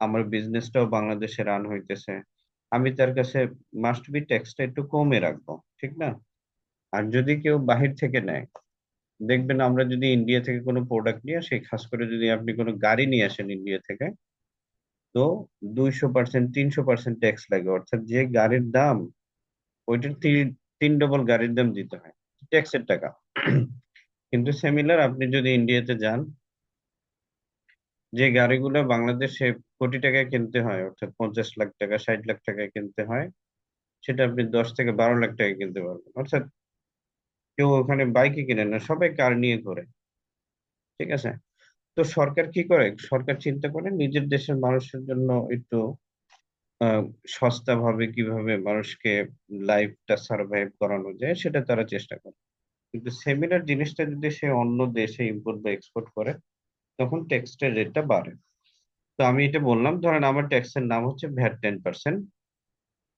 Speaker 1: আমার বিজনেসটাও বাংলাদেশে রান হইতেছে, আমি তার কাছে মাস্ট বি ট্যাক্সটা একটু কমে রাখবো, ঠিক না? আর যদি কেউ বাহির থেকে নেয়, দেখবেন আমরা যদি ইন্ডিয়া থেকে কোনো প্রোডাক্ট নিয়ে আসি, খাস করে যদি আপনি কোনো গাড়ি নিয়ে আসেন ইন্ডিয়া থেকে, তো 200% 300% ট্যাক্স লাগে, অর্থাৎ যে গাড়ির দাম ওইটার তিন ডবল গাড়ির দাম দিতে হয় ট্যাক্সের টাকা। কিন্তু সিমিলার আপনি যদি ইন্ডিয়াতে যান, যে গাড়িগুলো বাংলাদেশে কোটি টাকায় কিনতে হয়, অর্থাৎ 50 লাখ টাকা 60 লাখ টাকায় কিনতে হয়, সেটা আপনি 10 থেকে 12 লাখ টাকায় কিনতে পারবেন। অর্থাৎ কেউ ওখানে বাইকে কিনে না, সবাই কার নিয়ে ঘোরে, ঠিক আছে। তো সরকার কি করে, সরকার চিন্তা করে নিজের দেশের মানুষের জন্য একটু আহ, সস্তা ভাবে কিভাবে মানুষকে লাইফটা সার্ভাইভ করানো যায় সেটা তারা চেষ্টা করে। কিন্তু সিমিলার জিনিসটা যদি সে অন্য দেশে ইম্পোর্ট বা এক্সপোর্ট করে, তখন ট্যাক্সের রেটটা বাড়ে। তো আমি এটা বললাম, ধরেন আমার ট্যাক্সের নাম হচ্ছে ভ্যাট 10%।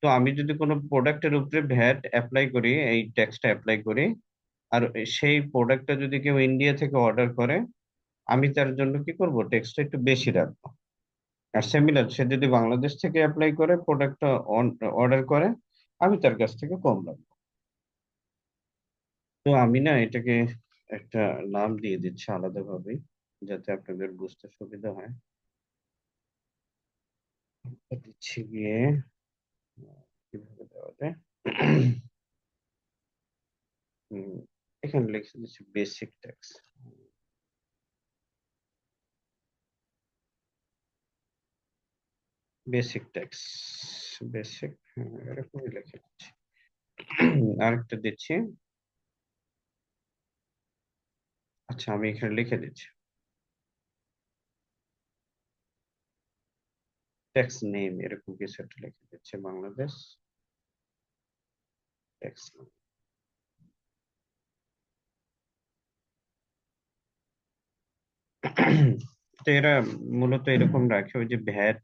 Speaker 1: তো আমি যদি কোনো প্রোডাক্টের উপরে ভ্যাট অ্যাপ্লাই করি, এই ট্যাক্সটা অ্যাপ্লাই করি, আর সেই প্রোডাক্টটা যদি কেউ ইন্ডিয়া থেকে অর্ডার করে, আমি তার জন্য কি করব, ট্যাক্সটা একটু বেশি রাখবো। আর সিমিলার সে যদি বাংলাদেশ থেকে অ্যাপ্লাই করে প্রোডাক্টটা অর্ডার করে, আমি তার কাছ থেকে কম রাখবো। তো আমি না এটাকে একটা নাম দিয়ে দিচ্ছি আলাদাভাবে, যাতে আপনাদের বুঝতে সুবিধা হয়। দিচ্ছি গিয়ে কিভাবে দেওয়া যায়। এখানে লিখে দিচ্ছি basic tax. Basic tax, basic, এরকমই লিখে দিচ্ছি। আরেকটা দিচ্ছি। আচ্ছা আমি এখানে লিখে দিচ্ছি ট্যাক্স নেম, এরকম কিছু একটা লিখে দিচ্ছে, বাংলাদেশ ট্যাক্স। তো এরা মূলত এরকম রাখে, ওই যে ভ্যাট,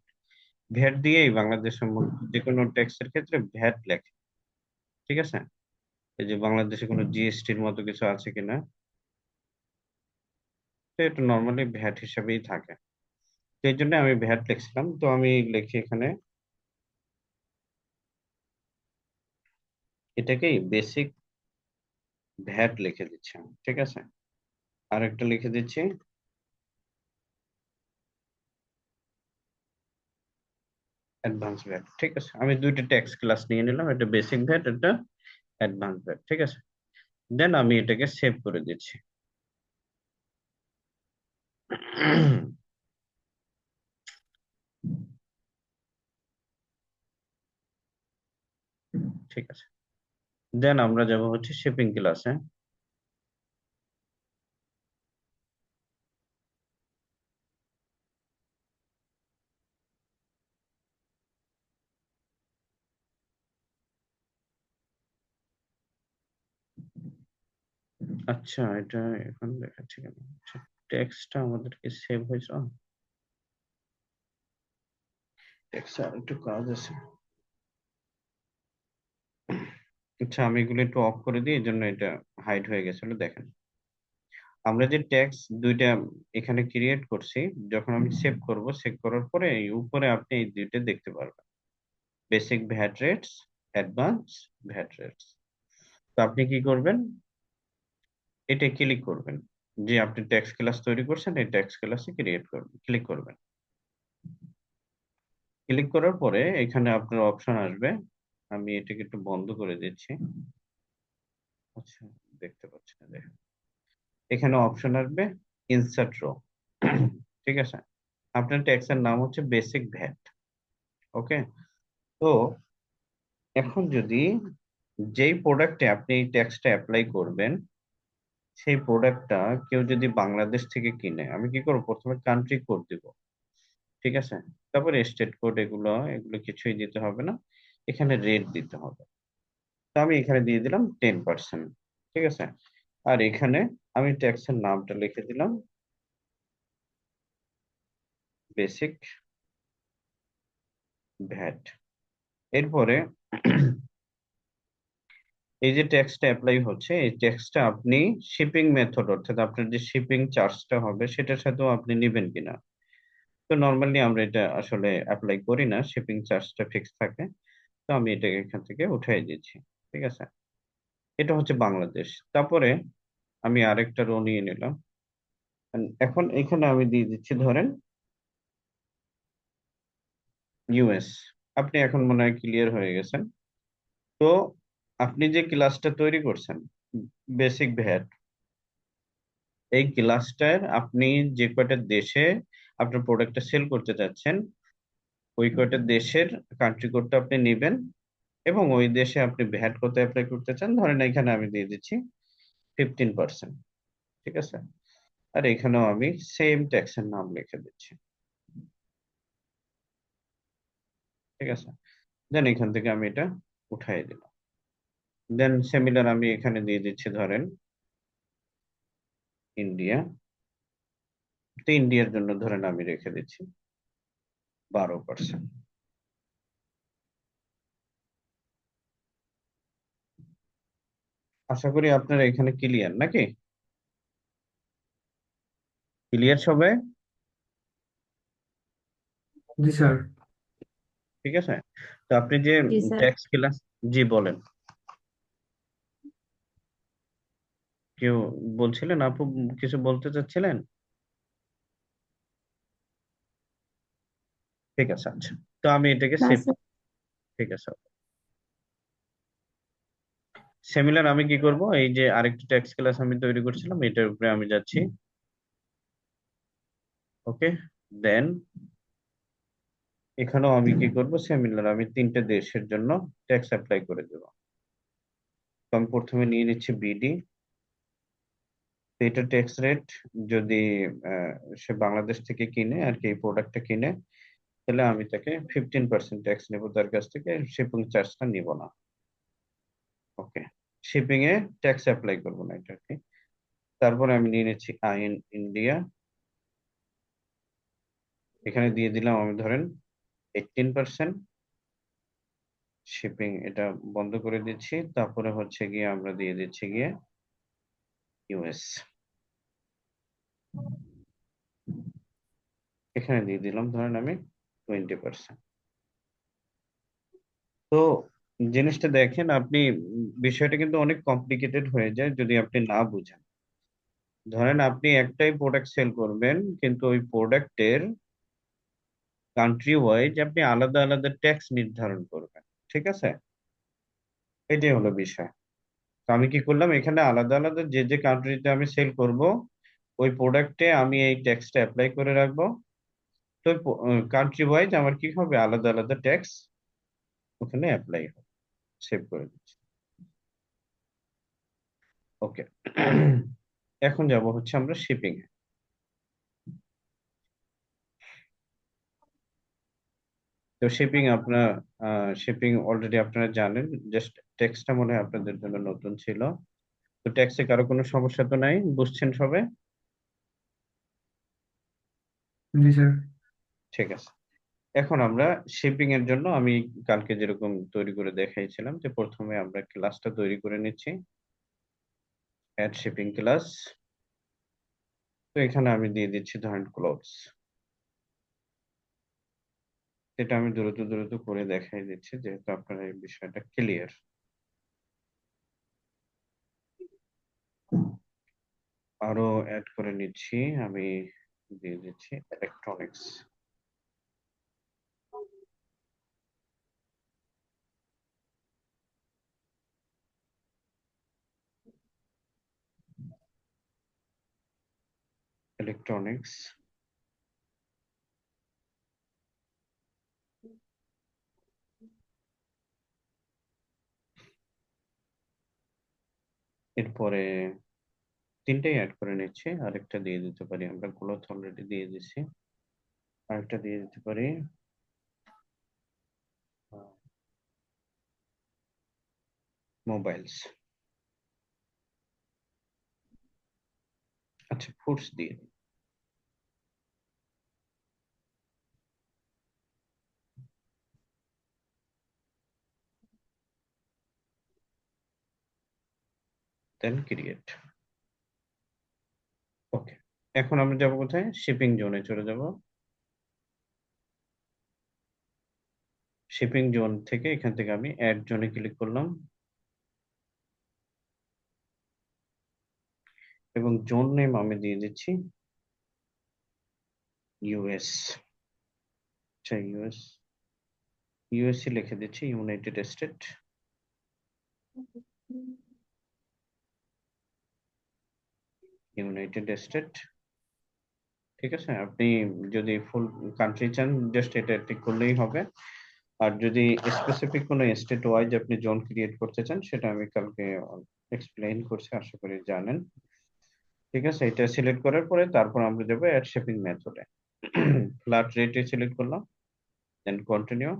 Speaker 1: ভ্যাট দিয়েই বাংলাদেশের যে কোনো ট্যাক্সের ক্ষেত্রে ভ্যাট লেখে, ঠিক আছে। এই যে বাংলাদেশে কোনো জিএসটির মতো কিছু আছে কিনা, তো এটা নর্মালি ভ্যাট হিসাবেই থাকে। তো এই জন্য আমি ভ্যাট লিখছিলাম, তো আমি লিখি এখানে এটাকেই বেসিক ভ্যাট লিখে দিচ্ছি আমি, ঠিক আছে। আর একটা লিখে দিচ্ছি অ্যাডভান্স ভ্যাট, ঠিক আছে। আমি দুইটা ট্যাক্স ক্লাস নিয়ে নিলাম, একটা বেসিক ভ্যাট, একটা অ্যাডভান্স ভ্যাট, ঠিক আছে। দেন আমি এটাকে সেভ করে দিচ্ছি। ঠিক আছে, দেন আমরা যাব হচ্ছে শিপিং ক্লাসে। আচ্ছা এটা এখন দেখাচ্ছে কেন, টেক্সটটা আমাদেরকে সেভ হয়েছে, টেক্সট আর একটু কাজ আছে। আচ্ছা আমি এগুলো একটু অফ করে দিই, এই জন্য এটা হাইড হয়ে গেছিল, দেখেন। আমরা যে ট্যাক্স দুইটা এখানে ক্রিয়েট করছি, যখন আমি সেভ করব, সেভ করার পরে এই উপরে আপনি এই দুইটা দেখতে পারবেন, basic VAT rates, advance VAT rates. তো আপনি কি করবেন, এটা ক্লিক করবেন, যে আপনি ট্যাক্স ক্লাস তৈরি করছেন এই ট্যাক্স ক্লাসে ক্রিয়েট করবেন, ক্লিক করবেন। ক্লিক করার পরে এখানে আপনার অপশন আসবে, আমি এটাকে একটু বন্ধ করে দিচ্ছি। আচ্ছা দেখতে পাচ্ছেন, দেখেন এখানে অপশন আসবে ইনসার্ট রো, ঠিক আছে। আপনার ট্যাক্সের নাম হচ্ছে বেসিক ভ্যাট, ওকে। তো এখন যদি যেই প্রোডাক্টে আপনি এই ট্যাক্সটা অ্যাপ্লাই করবেন, সেই প্রোডাক্টটা কেউ যদি বাংলাদেশ থেকে কিনে, আমি কি করবো, প্রথমে কান্ট্রি কোড দিব, ঠিক আছে। তারপরে স্টেট কোড এগুলো এগুলো কিছুই দিতে হবে না, এখানে রেট দিতে হবে। তো আমি এখানে দিয়ে দিলাম 10%। ঠিক আছে। আর এখানে আমি ট্যাক্সের নামটা লিখে দিলাম বেসিক ভ্যাট। এরপরে এই যে ট্যাক্সটা অ্যাপ্লাই হচ্ছে, এই ট্যাক্সটা আপনি শিপিং মেথড অর্থাৎ আপনার যে শিপিং চার্জটা হবে সেটার সাথেও আপনি নেবেন কিনা। তো নর্মালি আমরা এটা আসলে অ্যাপ্লাই করি না, শিপিং চার্জটা ফিক্স থাকে। তো আমি এটা এখান থেকে উঠাই দিচ্ছি। ঠিক আছে। এটা হচ্ছে বাংলাদেশ। তারপরে আমি আরেকটা রো নিয়ে নিলাম। এখন এখানে আমি দিয়ে দিচ্ছি ধরেন ইউএস। আপনি এখন মনে হয় ক্লিয়ার হয়ে গেছেন। তো আপনি যে ক্লাসটা তৈরি করছেন বেসিক ভ্যাট, এই ক্লাসটার আপনি যে কয়টা দেশে আপনার প্রোডাক্টটা সেল করতে চাচ্ছেন ওই কয়টা দেশের কান্ট্রি কোডটা আপনি নেবেন, এবং ওই দেশে আপনি ভ্যাট কত অ্যাপ্লাই করতে চান ধরেন এখানে আমি দিয়ে দিচ্ছি 15%। ঠিক আছে। আর এখানেও আমি সেম ট্যাক্সের নাম লিখে দিচ্ছি। ঠিক আছে। দেন এখান থেকে আমি এটা উঠাই দিলাম। দেন সিমিলার আমি এখানে দিয়ে দিচ্ছি ধরেন ইন্ডিয়া। তো ইন্ডিয়ার জন্য ধরেন আমি রেখে দিচ্ছি 12%। আশা করি আপনারা এখানে ক্লিয়ার নাকি? ক্লিয়ার সবাই?
Speaker 3: জি স্যার।
Speaker 1: ঠিক আছে। তো আপনি যে
Speaker 4: জি স্যার।
Speaker 1: ট্যাক্স ক্লাস, জি বলেন। কেউ বলছিলেন, আপু কিছু বলতে চাচ্ছিলেন? ঠিক আছে, আচ্ছা। তো আমি এটাকে
Speaker 4: না
Speaker 1: সেভ।
Speaker 4: স্যার।
Speaker 1: ঠিক আছে। সিমিলার আমি কি করব, এই যে আরেকটা ট্যাক্স ক্লাস আমি তৈরি করছিলাম এটার উপরে আমি যাচ্ছি। ওকে। দেন এখানেও আমি কি করব, সিমিলার আমি তিনটে দেশের জন্য ট্যাক্স অ্যাপ্লাই করে দেব। তো আমি প্রথমে নিয়ে নিচ্ছি বিডি। এটা ট্যাক্স রেট যদি আহ, সে বাংলাদেশ থেকে কিনে আর কি এই প্রোডাক্টটা কিনে, তাহলে আমি তাকে 15% ট্যাক্স নেব তার কাছ থেকে, শিপিং চার্জটা নিব না। ওকে। শিপিং এ ট্যাক্স অ্যাপ্লাই করবো না এটা আর কি। তারপরে আমি নিয়ে নিচ্ছি আইন ইন্ডিয়া। এখানে দিয়ে দিলাম আমি ধরেন 18%। শিপিং এটা বন্ধ করে দিচ্ছি। তারপরে হচ্ছে গিয়ে আমরা দিয়ে দিচ্ছি গিয়ে ইউএস। এখানে দিয়ে দিলাম ধরেন আমি 20%। তো জিনিসটা দেখেন আপনি, বিষয়টা কিন্তু অনেক কমপ্লিকেটেড হয়ে যায় যদি আপনি না বুঝেন। ধরেন আপনি একটাই প্রোডাক্ট সেল করবেন কিন্তু ওই প্রোডাক্টের কান্ট্রি ওয়াইজ আপনি আলাদা আলাদা ট্যাক্স নির্ধারণ করবেন। ঠিক আছে। এটাই হলো বিষয়। তো আমি কি করলাম, এখানে আলাদা আলাদা যে যে কান্ট্রিতে আমি সেল করব ওই প্রোডাক্টে আমি এই ট্যাক্সটা অ্যাপ্লাই করে রাখবো। তো কান্ট্রি ওয়াইজ আমার কি হবে, আলাদা আলাদা ট্যাক্স ওখানে অ্যাপ্লাই হবে। সেভ করে দিচ্ছি। ওকে। এখন যাব হচ্ছে আমরা শিপিং এ। তো শিপিং আপনার, শিপিং অলরেডি আপনারা জানেন, জাস্ট ট্যাক্সটা মনে হয় আপনাদের জন্য নতুন ছিল। তো ট্যাক্সে কারো কোনো সমস্যা তো নাই, বুঝছেন সবে?
Speaker 3: জি স্যার।
Speaker 1: ঠিক আছে। এখন আমরা শিপিং এর জন্য আমি কালকে যেরকম তৈরি করে দেখাইছিলাম যে প্রথমে আমরা ক্লাসটা তৈরি করে নিচ্ছি, অ্যাড শিপিং ক্লাস। তো এখানে আমি দিয়ে দিচ্ছি ধরেন ক্লোথস। এটা আমি দ্রুত দ্রুত করে দেখাই দিচ্ছি যেহেতু আপনার এই বিষয়টা ক্লিয়ার। আরো অ্যাড করে নিচ্ছি আমি, দিয়ে দিচ্ছি ইলেকট্রনিক্স। ইলেকট্রনিক্স। এরপরে তিনটেই অ্যাড করে নিচ্ছি, আরেকটা দিয়ে দিতে পারি আমরা, ক্লথ অলরেডি দিয়ে দিচ্ছি। আরেকটা দিয়ে দিতে পারি মোবাইলস। আচ্ছা, ফুডস দিয়ে দিই। দেন ক্রিয়েট। ওকে, এখন আমরা যাবো কোথায়? শিপিং জোনে চলে যাব। শিপিং জোন থেকে এখান থেকে আমি অ্যাড জোনে ক্লিক করলাম এবং জোন নেম আমি দিয়ে দিচ্ছি ইউএস। আচ্ছা, ইউএসএ লিখে দিচ্ছি, ইউনাইটেড স্টেট। United state. ঠিক আছে, আপনি যদি ফুল কান্ট্রি চান জাস্ট এটা টিক করলেই হবে। আর যদি স্পেসিফিক কোনো স্টেট ওয়াইজ আপনি জোন ক্রিয়েট করতে চান, সেটা আমি কালকে এক্সপ্লেইন করছি, আশা করি জানেন। ঠিক আছে, এটা সিলেক্ট করার পরে তারপর আমরা যাবো অ্যাড শিপিং মেথডে। ফ্ল্যাট রেটে সিলেক্ট করলাম, দেন কন্টিনিউ।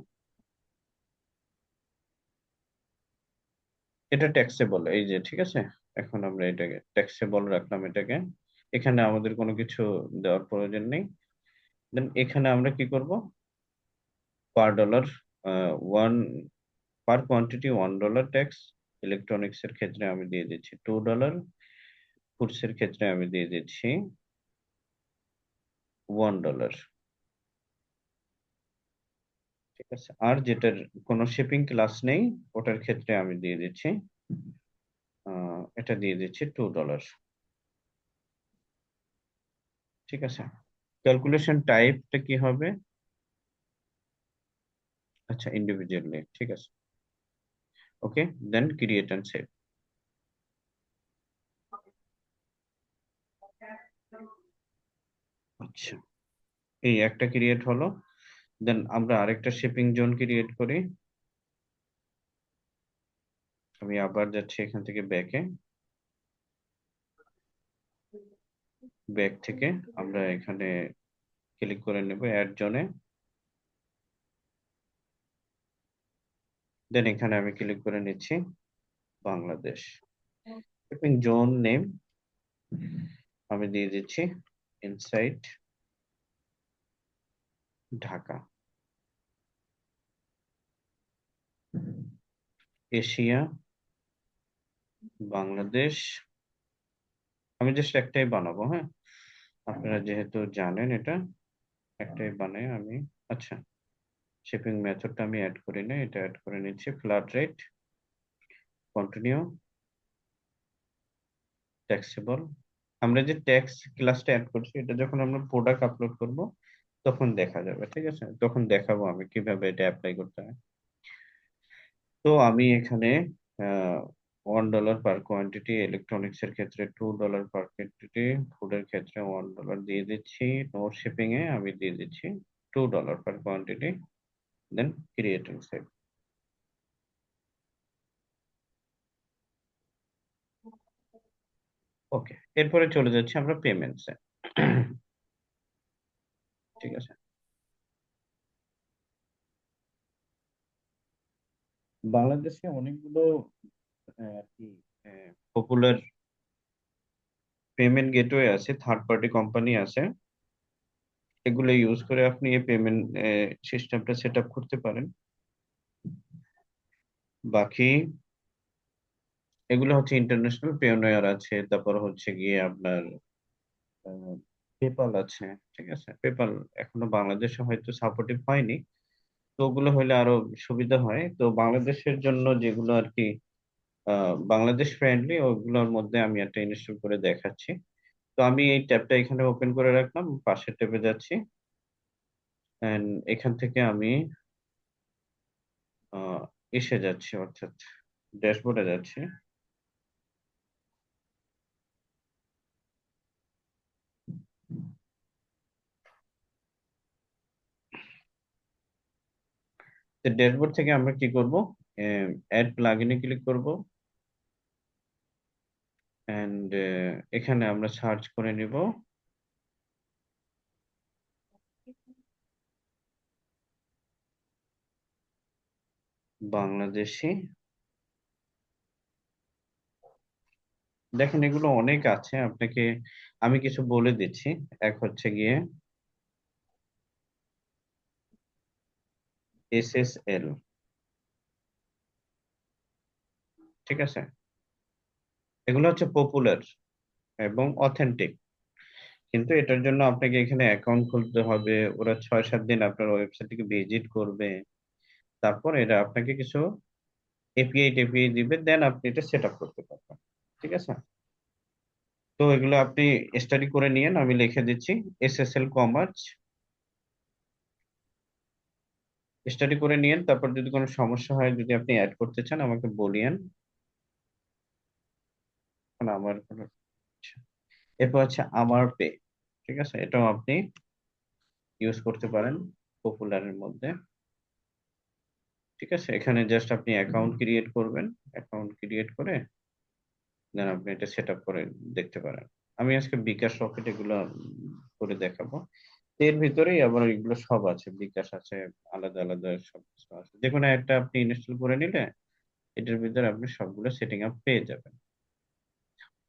Speaker 1: এটা ট্যাক্সেবল, এই যে, ঠিক আছে। এখন আমরা এটাকে ট্যাক্সেবল রাখলাম এটাকে। এখানে আমাদের কোনো কিছু দেওয়ার প্রয়োজন নেই। দেন এখানে আমরা কি করব? পার ডলার ওয়ান, পার কোয়ান্টিটি $1 ট্যাক্স। ইলেকট্রনিক্স এর ক্ষেত্রে আমি দিয়ে দিচ্ছি $2। ফুডস এর ক্ষেত্রে আমি দিয়ে দিচ্ছি $1। ঠিক আছে, আর যেটার কোনো শিপিং ক্লাস নেই ওটার ক্ষেত্রে আমি দিয়ে দিচ্ছি এটা দিয়ে দিচ্ছি $2। ঠিক আছে, ক্যালকুলেশন টাইপটা কি হবে? আচ্ছা, ইন্ডিভিজুয়ালি, ঠিক আছে। ওকে, দেন ক্রিয়েট এন্ড সেভ। আচ্ছা, এই একটা ক্রিয়েট হলো। দেন আমরা আরেকটা শিপিং জোন ক্রিয়েট করি। আমি আবার যাচ্ছি এখান থেকে ব্যাকে। ব্যাক থেকে আমরা এখানে ক্লিক করে নেব অ্যাড জোনে। দেন এখানে আমি ক্লিক করে নিচ্ছি বাংলাদেশ। শিপিং জোন নেম আমি দিয়ে দিচ্ছি ইনসাইড ঢাকা। এশিয়া, বাংলাদেশ। আমি জাস্ট একটাই বানাবো, হ্যাঁ, আপনারা যেহেতু জানেন এটা একটাই বানাই আমি। আচ্ছা, শিপিং মেথডটা আমি অ্যাড করি না, এটা অ্যাড করে নিচ্ছি। Flat rate, continue, taxable. আমরা যে ট্যাক্স ক্লাসটা অ্যাড করছি এটা যখন আমরা প্রোডাক্ট আপলোড করব তখন দেখা যাবে, ঠিক আছে, তখন দেখাবো আমি কিভাবে এটা অ্যাপ্লাই করতে হয়। তো আমি এখানে $1 পার কোয়ান্টিটি, ইলেকট্রনিক্স এর ক্ষেত্রে $2 পার কোয়ান্টিটি, ফুডের ক্ষেত্রে $1 দিয়ে দিচ্ছি। নো শিপিং এ আমি দিয়ে দিচ্ছি $2 per quantity. Then create and save. Okay, এরপরে চলে যাচ্ছি আমরা পেমেন্টসে। ঠিক আছে, বাংলাদেশে অনেকগুলো আর কি পপুলার পেমেন্ট গেটওয়ে আছে, থার্ড পার্টি কোম্পানি আছে। এগুলো ইউজ করে আপনি এই পেমেন্ট সিস্টেমটা সেট আপ করতে পারেন। বাকি এগুলো হচ্ছে ইন্টারন্যাশনাল পেওনিয়ার আছে, তারপর হচ্ছে গিয়ে আপনার পেপাল আছে। ঠিক আছে, পেপাল এখনো বাংলাদেশে হয়তো সাপোর্টিভ হয়নি, তো ওগুলো হলে আরো সুবিধা হয়। তো বাংলাদেশের জন্য যেগুলো আর কি বাংলাদেশ ফ্রেন্ডলি, ওগুলোর মধ্যে আমি একটা ইনস্টল করে দেখাচ্ছি। তো আমি এই ট্যাবটা এখানে ওপেন করে রাখলাম, পাশের ট্যাবে যাচ্ছি এন্ড এখান থেকে আমি আহ, এসে যাচ্ছি, অর্থাৎ ড্যাশবোর্ডে যাচ্ছি। তো ড্যাশবোর্ড থেকে আমরা কি করব? অ্যাড প্লাগইনে ক্লিক করব এন্ড এখানে আমরা সার্চ করে নিব বাংলাদেশি। দেখেন এগুলো অনেক আছে, আপনাকে আমি কিছু বলে দিচ্ছি। এক হচ্ছে গিয়ে SSL, ঠিক আছে? এগুলো হচ্ছে পপুলার এবং অথেন্টিক, কিন্তু এটার জন্য আপনাকে এখানে অ্যাকাউন্ট খুলতে হবে। ওরা 6-7 দিন আপনার ওয়েবসাইটটিকে ভিজিট করবে, তারপর এরা আপনাকে কিছু এপিআই টেপিআই দিবে, দেন আপনি এটা সেট আপ করতে পারবেন। ঠিক আছে? তো এগুলো আপনি স্টাডি করে নিয়েন, আমি লিখে দিচ্ছি। SSL কমার্স স্টাডি করে নিয়েন, তারপর যদি কোনো সমস্যা হয়, যদি আপনি অ্যাড করতে চান আমাকে বলিয়েন। কারণ আমার কোনো, এরপর হচ্ছে আমার পে, ঠিক আছে? এটাও আপনি ইউজ করতে পারেন পপুলারের মধ্যে। ঠিক আছে, এখানে জাস্ট আপনি অ্যাকাউন্ট ক্রিয়েট করবেন, অ্যাকাউন্ট ক্রিয়েট করে দেন আপনি এটা সেট আপ করে দেখতে পারেন। আমি আজকে বিকাশ রকেট এগুলো করে দেখাবো। এর ভিতরেই আবার এগুলো সব আছে, বিকাশ আছে, আলাদা আলাদা সব কিছু আছে। যে কোনো একটা আপনি ইনস্টল করে নিলে এটার ভিতরে আপনি সবগুলো সেটিং আপ পেয়ে যাবেন।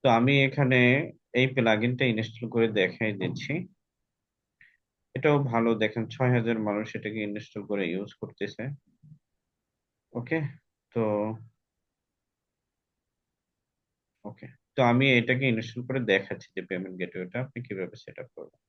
Speaker 1: তো আমি এখানে এই প্লাগইনটা ইনস্টল করে দেখাই দিচ্ছি। এটাও ভালো, দেখেন 6,000 মানুষ এটাকে ইনস্টল করে ইউজ করতেছে। ওকে, তো ওকে, তো আমি এটাকে ইনস্টল করে দেখাচ্ছি যে পেমেন্ট গেটওয়েটা আপনি কিভাবে সেট আপ করবেন।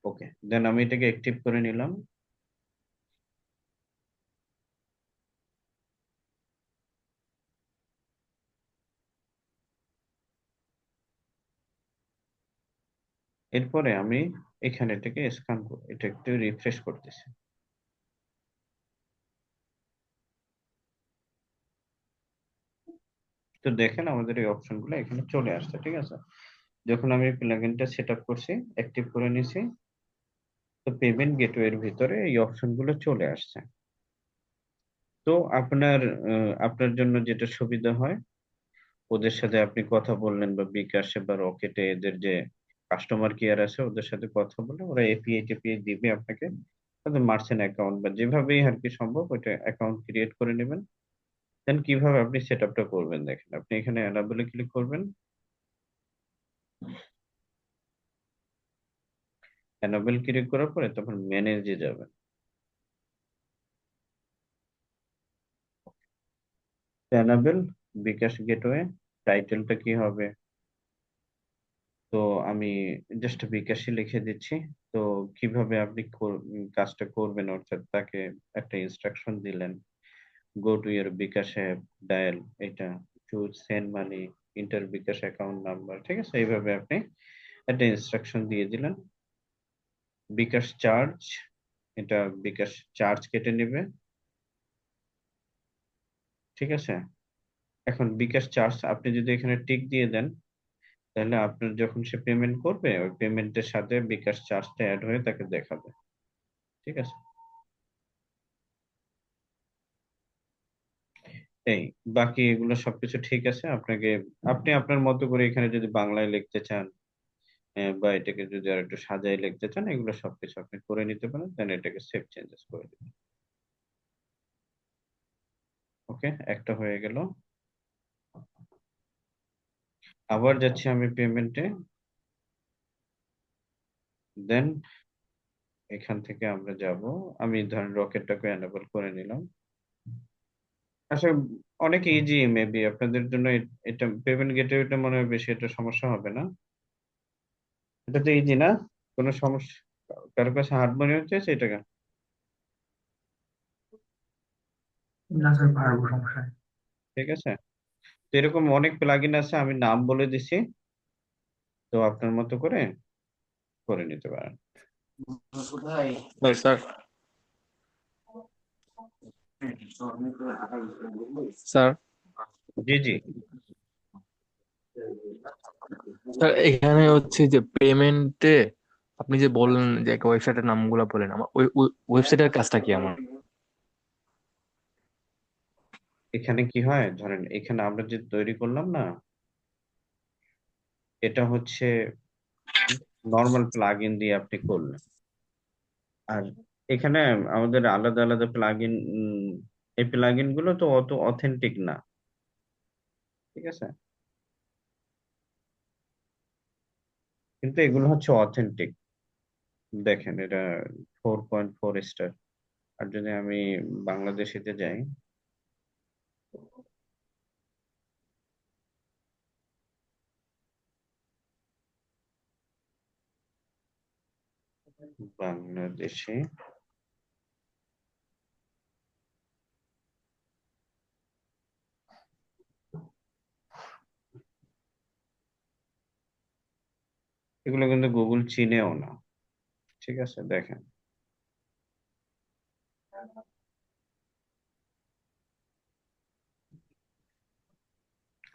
Speaker 1: ওকে, দেন আমি এটাকে অ্যাক্টিভ করে নিলাম। এরপরে আমি এখানে এটাকে স্ক্যান করব, এটা একটু রিফ্রেশ করতেছি। তো দেখেন আমাদের এই অপশনগুলো এখানে চলে আসছে। ঠিক আছে, যখন আমি প্লাগইনটা সেট আপ করছি, অ্যাক্টিভ করে নিছি, তো পেমেন্ট গেটওয়ের ভিতরে এই অপশনগুলো চলে আসছে। তো আপনার জন্য যেটা সুবিধা হয়, ওদের সাথে আপনি কথা বললেন, বা বিকাশে বা রকেটে এদের যে কাস্টমার কেয়ার আছে ওদের সাথে কথা বলে ওরা এপিআই টেপিআই দিবে আপনাকে। তাদের মার্চেন্ট অ্যাকাউন্ট বা যেভাবেই আর কি সম্ভব ওইটা অ্যাকাউন্ট ক্রিয়েট করে নেবেন। দেন কিভাবে আপনি সেট আপটা করবেন, দেখেন আপনি এখানে অ্যানাবলে ক্লিক করবেন। অ্যানাবেল ক্লিক করার পরে তখন ম্যানেজে যাবেন। অ্যানাবেল বিকাশ গেটওয়ে, টাইটেলটা কি হবে? তো আমি জাস্ট বিকাশই লিখে দিচ্ছি। তো কিভাবে আপনি কাজটা করবেন, অর্থাৎ তাকে একটা ইনস্ট্রাকশন দিলেন, go to your bKash app, dial এটা, choose send money, enter bKash account number. ঠিক আছে, এইভাবে আপনি একটা ইনস্ট্রাকশন দিয়ে দিলেন। বিকাশ চার্জ, এটা বিকাশ চার্জ কেটে নেবে। ঠিক আছে, এখন বিকাশ চার্জ আপনি যদি এখানে টিক দিয়ে দেন, তাহলে আপনার যখন সে পেমেন্ট করবে ওই পেমেন্টের সাথে বিকাশ চার্জটা অ্যাড হয়ে তাকে দেখাবে। ঠিক আছে, এই বাকি এগুলো সবকিছু ঠিক আছে। আপনি আপনার মতো করে এখানে যদি বাংলায় লিখতে চান, বা এটাকে যদি আর একটু সাজাই লিখতে চান, এগুলো সবকিছু আপনি করে নিতে পারেন, দেন এটাকে সেভ চেঞ্জেস করে দিবেন। ওকে, একটা হয়ে গেল। আবার যাচ্ছি আমি পেমেন্টে, দেন এখান থেকে আমরা যাব। আমি ধরেন রকেটটাকে এনাবল করে নিলাম। আসলে অনেক ইজি, মেবি আপনাদের জন্য এটা পেমেন্ট গেটওয়েটা মনে হয় বেশি একটা সমস্যা হবে না। এটা তো ইজি না, কোনো সমস্যা? কারো কাছে হার্ড মনে হচ্ছে সেটা?
Speaker 3: না স্যার, পারবো, সমস্যা নেই।
Speaker 1: ঠিক আছে, তো এরকম অনেক প্লাগইন আছে, আমি নাম বলে দিছি, তো আপনার মতো করে করে নিতে পারেন।
Speaker 2: স্যার, স্যার,
Speaker 1: জি জি।
Speaker 2: স্যার এখানে হচ্ছে যে পেমেন্টে আপনি যে বললেন যে একটা ওয়েবসাইটের নামগুলো বলেন, আমার ওই ওয়েবসাইটের কাজটা কি আমার?
Speaker 1: এখানে কি হয়, ধরেন এখানে আমরা যে তৈরি করলাম না, এটা হচ্ছে নর্মাল প্লাগ ইন দিয়ে আপনি করলেন। আর এখানে আমাদের আলাদা আলাদা প্লাগ ইন, এই প্লাগ ইন গুলো তো অত অথেন্টিক না, ঠিক আছে, কিন্তু এগুলো হচ্ছে অথেন্টিক। দেখেন এটা 4.4 স্টার। আর যদি আমি বাংলাদেশিতে যাই, বাংলাদেশে এগুলো কিন্তু গুগল চিনেও না, ঠিক আছে। দেখেন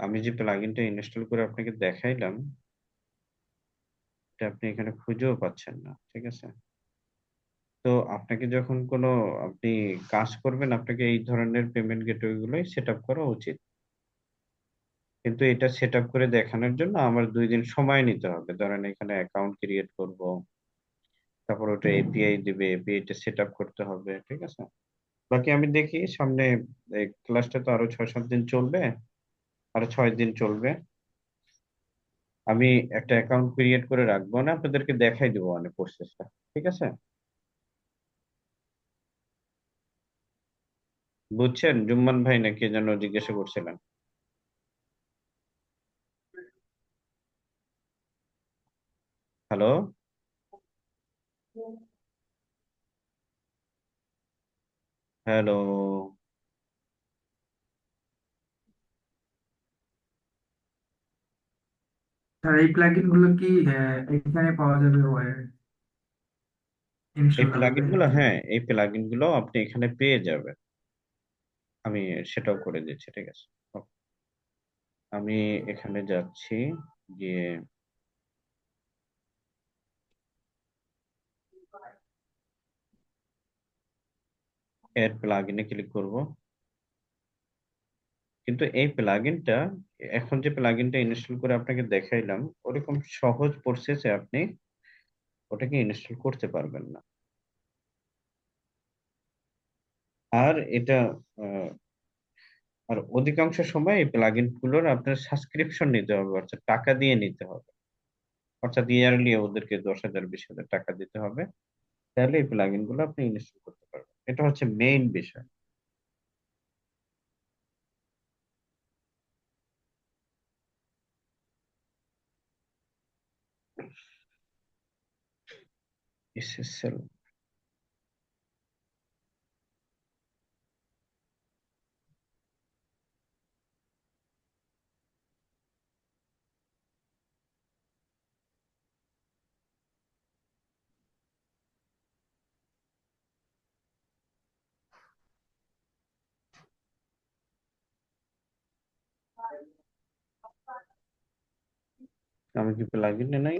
Speaker 1: আমি যে প্লাগইনটা ইনস্টল করে আপনাকে দেখাইলাম, এটা আপনি এখানে খুঁজেও পাচ্ছেন না, ঠিক আছে। তো আপনাকে যখন কোনো আপনি কাজ করবেন, আপনাকে এই ধরনের পেমেন্ট গেটওয়ে গুলোই সেট আপ করা উচিত। কিন্তু এটা সেট আপ করে দেখানোর জন্য আমার 2 দিন সময় নিতে হবে। ধরেন এখানে অ্যাকাউন্ট ক্রিয়েট করব, তারপর ওটা এপিআই দিবে, এপিআই টা সেট আপ করতে হবে, ঠিক আছে। বাকি আমি দেখি সামনে, এই ক্লাসটা তো আরো 6-7 দিন চলবে, আরো 6 দিন চলবে। আমি একটা অ্যাকাউন্ট ক্রিয়েট করে রাখবো, না আপনাদেরকে দেখাই দিব মানে প্রসেসটা, ঠিক আছে। বুঝছেন, জুম্মান ভাই না কে যেন জিজ্ঞাসা করছিলেন। হ্যালো। হ্যালো।
Speaker 3: আর এই প্লাগইন গুলো কি এখানে পাওয়া যাবে,
Speaker 1: এই
Speaker 3: ইনস্টল করা
Speaker 1: প্লাগইন
Speaker 3: যাবে?
Speaker 1: গুলো, হ্যাঁ এই প্লাগইন গুলো আপনি এখানে পেয়ে যাবেন। আমি সেটাও করে দিচ্ছি, ঠিক আছে। ওকে, আমি এখানে যাচ্ছি, গিয়ে এর প্লাগইনে ক্লিক করব। কিন্তু এই প্লাগইনটা, এখন যে প্লাগইনটা ইনস্টল করে আপনাকে দেখাইলাম, ওরকম সহজ প্রসেসে আপনি ওটাকে ইনস্টল করতে পারবেন না। আর এটা আহ, আর অধিকাংশ সময় এই প্লাগইন গুলোর আপনার সাবস্ক্রিপশন নিতে হবে, অর্থাৎ টাকা দিয়ে নিতে হবে। অর্থাৎ ইয়ারলি ওদেরকে 10,000 20,000 টাকা দিতে হবে, তাহলে এই প্লাগইন গুলো আপনি ইনস্টল করতে পারবেন। এটা হচ্ছে মেইন বিষয়। এসএসএল। আমি কি প্লাগইনে নাই?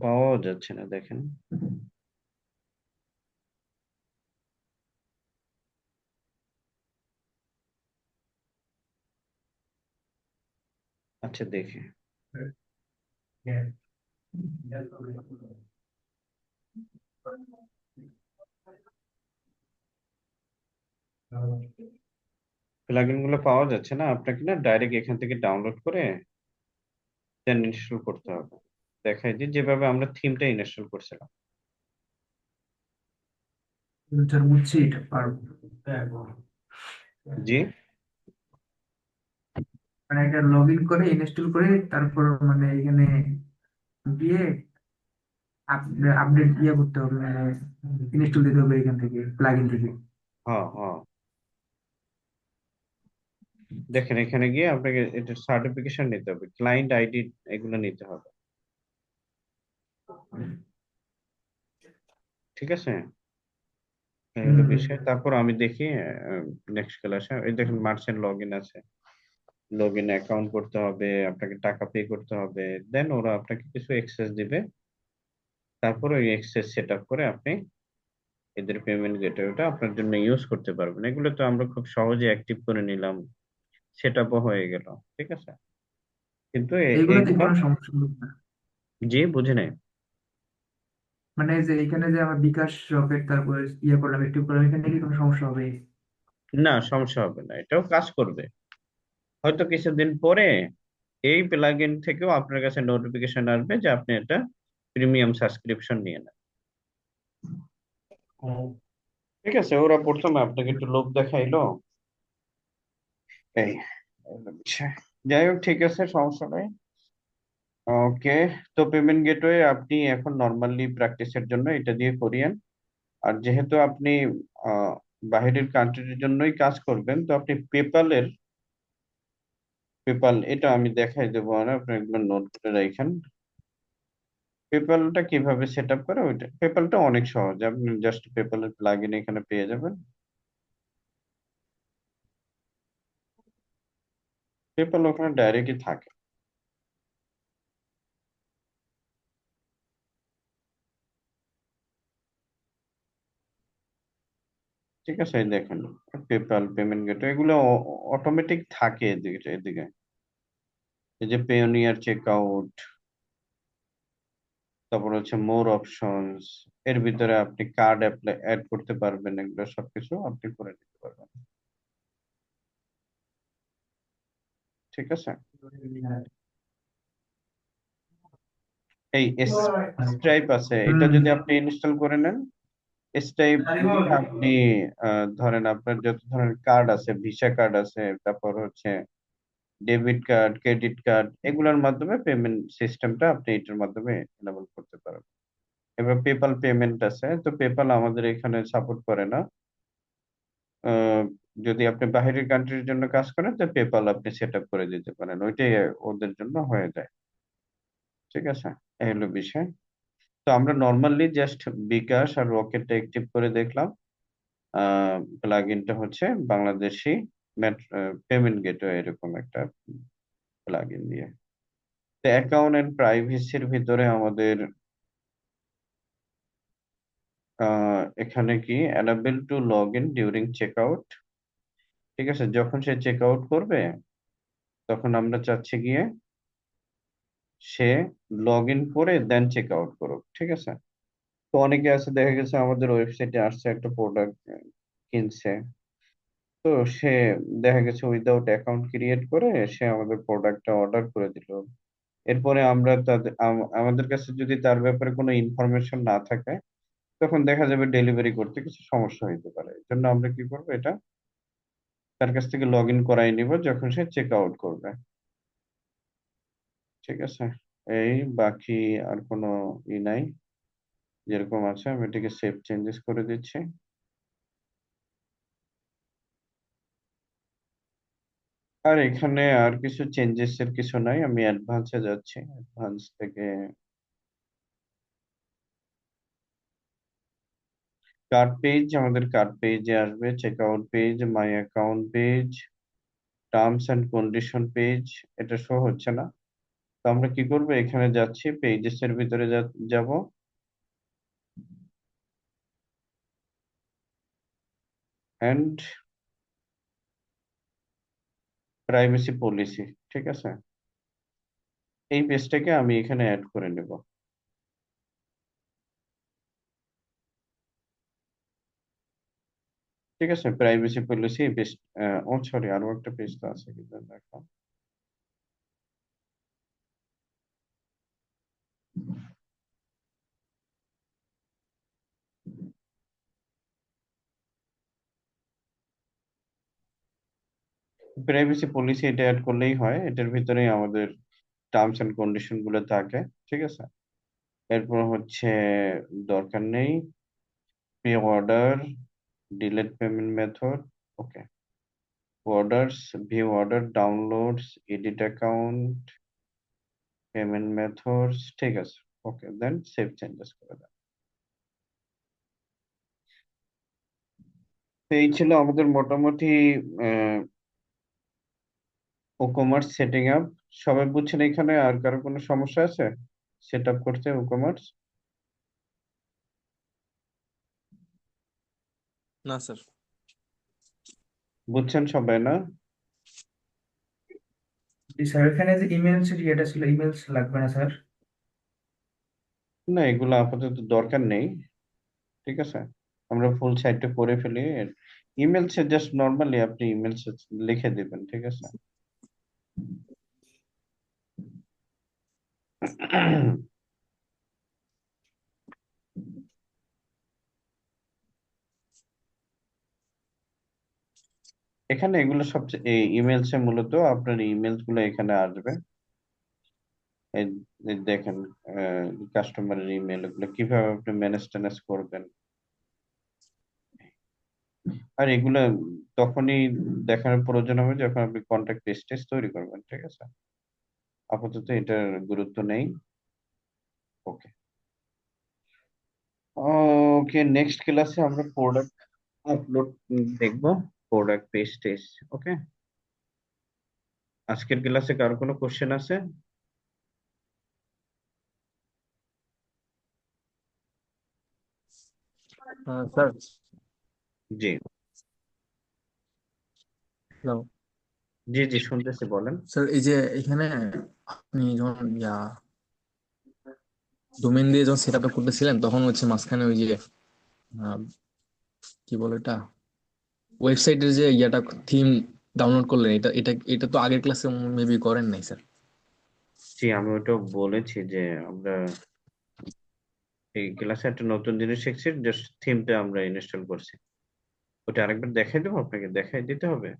Speaker 1: পাওয়াও যাচ্ছে না, দেখেন। আচ্ছা দেখি। প্লাগইন গুলো পাওয়া যাচ্ছে না, আপনাকে না ডাইরেক্ট এখান থেকে ডাউনলোড করে দেন ইনস্টল করতে হবে। দেখাই যে যেভাবে আমরা থিমটা ইনস্টল করছিলাম।
Speaker 3: স্যার বুঝছি, এটা পারবো।
Speaker 1: জি।
Speaker 3: মানে এটা লগ ইন করে ইনস্টল করে তারপর মানে এখানে গিয়ে আপডেট ইয়ে করতে হবে, মানে ইনস্টল দিতে হবে এখান থেকে, প্লাগইন থেকে।
Speaker 1: হ্যাঁ হ্যাঁ, দেখেন এখানে গিয়ে আপনাকে এটা সার্টিফিকেশন নিতে হবে, ক্লায়েন্ট আইডি এগুলো নিতে হবে, ঠিক আছে। এই হলো বিষয়। তারপর আমি দেখি নেক্সট ক্লাসে, এই দেখেন মার্চেন্ট লগ ইন আছে, লগ ইন অ্যাকাউন্ট করতে হবে, আপনাকে টাকা পে করতে হবে, দেন ওরা আপনাকে কিছু এক্সেস দিবে। তারপর ওই এক্সেস সেট আপ করে আপনি এদের পেমেন্ট গেটওয়েটা আপনার জন্য ইউজ করতে পারবেন। এগুলো তো আমরা খুব সহজে অ্যাক্টিভ করে নিলাম, সেট আপও হয়ে গেল। ঠিক আছে, কিন্তু
Speaker 3: এইগুলোতে
Speaker 1: এইগুলো,
Speaker 3: কোনো সমস্যা হবে না?
Speaker 1: জি বুঝে নেই।
Speaker 3: মানে যে এখানে যে আমার বিকাশ রকেট তারপরে ইয়ে করলাম, একটু করলাম, এখানে কি কোনো সমস্যা হবে?
Speaker 1: না, সমস্যা হবে না, এটাও কাজ করবে। হয়তো কিছুদিন পরে এই প্লাগইন থেকেও আপনার কাছে নোটিফিকেশন আসবে যে আপনি একটা প্রিমিয়াম সাবস্ক্রিপশন নিয়ে নেন।
Speaker 3: ও,
Speaker 1: ঠিক আছে, ওরা প্রথমে আপনাকে একটু লোভ দেখাইলো, এই এই হলো বিষয়। যাই হোক, ঠিক আছে, সমস্যা নাই। ওকে, তো পেমেন্ট গেটওয়ে আপনি এখন নর্মালি প্র্যাকটিসের জন্য এটা দিয়ে করিয়েন। আর যেহেতু আপনি আহ, বাহিরের কান্ট্রির জন্যই কাজ করবেন, তো আপনি পেপাল এটা আমি দেখাই দেবো, আর আপনি এগুলো নোট করে রাখেন। পেপালটা কিভাবে সেট আপ করে, ওইটা পেপালটা অনেক সহজ, আপনি জাস্ট পেপালের প্লাগ ইন এখানে পেয়ে যাবেন। পেপাল ওখানে ডাইরেক্টই থাকে। ঠিক আছে, এই দেখেন, পেপাল পেমেন্ট গেটওয়ে এগুলো অটোমেটিক থাকে এদিকে এদিকে। এই যে পেওনিয়ার চেক আউট, তারপর হচ্ছে মোর অপশনস, এর ভিতরে আপনি কার্ড অ্যাড করতে পারবেন, এগুলো সবকিছু আপনি করে নিতে পারবেন। ঠিক আছে, এই স্ট্রাইপ আছে, এটা
Speaker 3: হুম।
Speaker 1: যদি আপনি ইনস্টল করে নেন, স্ট্রাইপ দিয়ে আপনি ধরেন আপনার যত ধরনের কার্ড আছে, ভিসা কার্ড আছে, তারপর হচ্ছে ডেবিট কার্ড, ক্রেডিট কার্ড, এগুলোর মাধ্যমে পেমেন্ট সিস্টেমটা আপনি এটার মাধ্যমে এনেবল করতে পারবেন। এবার পেপাল পেমেন্ট আছে, তো পেপাল আমাদের এখানে সাপোর্ট করে না। আহ, যদি আপনি বাইরের কান্ট্রির জন্য কাজ করেন, তো পেপাল আপনি সেট আপ করে দিতে পারেন, ওইটাই ওদের জন্য হয়ে যায়। ঠিক আছে, এই হলো বিষয়। তো আমরা নর্মালি জাস্ট বিকাশ আর রকেটটা অ্যাক্টিভ করে দেখলাম। প্লাগ ইনটা হচ্ছে বাংলাদেশি পেমেন্ট গেটওয়ে, এরকম একটা প্লাগ ইন দিয়ে। তো অ্যাকাউন্ট এন্ড প্রাইভেসির ভিতরে আমাদের এখানে কি enable to log in during checkout. ঠিক আছে, যখন সে চেক আউট করবে, তখন আমরা চাচ্ছি গিয়ে সে লগ ইন করে দেন চেক আউট করুক। ঠিক আছে, তো অনেকে আছে, দেখা গেছে আমাদের ওয়েবসাইটে আসছে একটা প্রোডাক্ট কিনছে, তো সে দেখা গেছে উইদাউট অ্যাকাউন্ট ক্রিয়েট করে সে আমাদের প্রোডাক্টটা অর্ডার করে দিল। এরপরে আমরা আমাদের কাছে যদি তার ব্যাপারে কোনো ইনফরমেশন না থাকে, তখন দেখা যাবে ডেলিভারি করতে কিছু সমস্যা হইতে পারে। এই জন্য আমরা কি করবো, এটা তার কাছ থেকে লগ ইন করাই নিব যখন সে চেক আউট করবে। ঠিক আছে, এই বাকি আর কোনো নাই, যেরকম আছে আমি এটাকে সেভ চেঞ্জেস করে দিচ্ছি। আর এখানে আর কিছু চেঞ্জেস এর কিছু নাই, আমি অ্যাডভান্সে যাচ্ছি, অ্যাডভান্স থেকে কার্ড পেজ, আমাদের কার্ড পেজে আসবে, checkout page, my account page, terms and condition page, এটা শো হচ্ছে না। তো আমরা কি করবো, এখানে যাচ্ছি, পেজেস এর ভিতরে যাব, এন্ড প্রাইভেসি পলিসি। ঠিক আছে, এই পেজটাকে আমি এখানে অ্যাড করে নেব। ঠিক আছে, প্রাইভেসি পলিসি পেজ, ও সরি, আরো একটা পেজ তো আছে, কিন্তু দেখো, প্রাইভেসি পলিসি এটা অ্যাড করলেই হয়, এটার ভিতরেই আমাদের টার্মস এন্ড কন্ডিশন গুলো থাকে। ঠিক আছে, এরপর হচ্ছে দরকার নেই, pay order, delete payment method, okay, orders, view order, downloads, edit account, payment methods. ঠিক আছে, ওকে, দেন সেভ চেঞ্জেস করে দেন। তো এই ছিল আমাদের মোটামুটি ও কমার্স সেটিং আপ। সবাই বুঝছেন এখানে? আর কারো কোনো সমস্যা আছে সেট আপ করতে ও কমার্স?
Speaker 2: না স্যার।
Speaker 1: বুঝছেন সবাই না?
Speaker 3: জি স্যার, এখানে যে ইমেলস ইয়েটা ছিল, ইমেলস লাগবে না স্যার?
Speaker 1: না, এগুলো আপাতত দরকার নেই। ঠিক আছে, আমরা ফুল সাইটটা করে ফেলি। ইমেলসে জাস্ট নর্মালি আপনি ইমেলস লিখে দিবেন, ঠিক আছে? এখানে এগুলো সবচেয়ে ইমেলসে মূলত আপনার ইমেলস গুলো এখানে আসবে। এই এই দেখেন, কাস্টমারের ইমেল এগুলো কিভাবে আপনি ম্যানেজ ট্যানেজ করবেন। আর এগুলো তখনই দেখানোর প্রয়োজন হবে যখন আপনি কন্ট্যাক্ট পেজ তৈরি করবেন, ঠিক আছে? আপাতত এটার গুরুত্ব নেই। ওকে, ওকে, নেক্সট ক্লাসে আমরা প্রোডাক্ট আপলোড দেখবো, প্রোডাক্ট পেজ। ওকে, আজকের ক্লাসে কার কোনো কোশ্চেন আছে?
Speaker 2: স্যার,
Speaker 1: জি,
Speaker 2: হ্যালো
Speaker 1: জি, জি, শুনতেছি, বলেন।
Speaker 2: স্যার, এই যে এখানে আপনি যখন ডোমেন দিয়ে যখন সেট আপটা করতেছিলেন তখন হচ্ছে মাঝখানে ওই যে আহ, কি বলে এটা, ওয়েবসাইটের যে থিম ডাউনলোড করলেন, এটা এটা এটা তো আগের ক্লাসে মেবি করেন নাই স্যার।
Speaker 1: জি, আমি ওটা বলেছি যে আমরা এই ক্লাসে একটা নতুন জিনিস শিখছি, জাস্ট থিমটা আমরা ইনস্টল করছি। ওটা আরেকবার দেখাই দেবো, আপনাকে দেখাই দিতে হবে।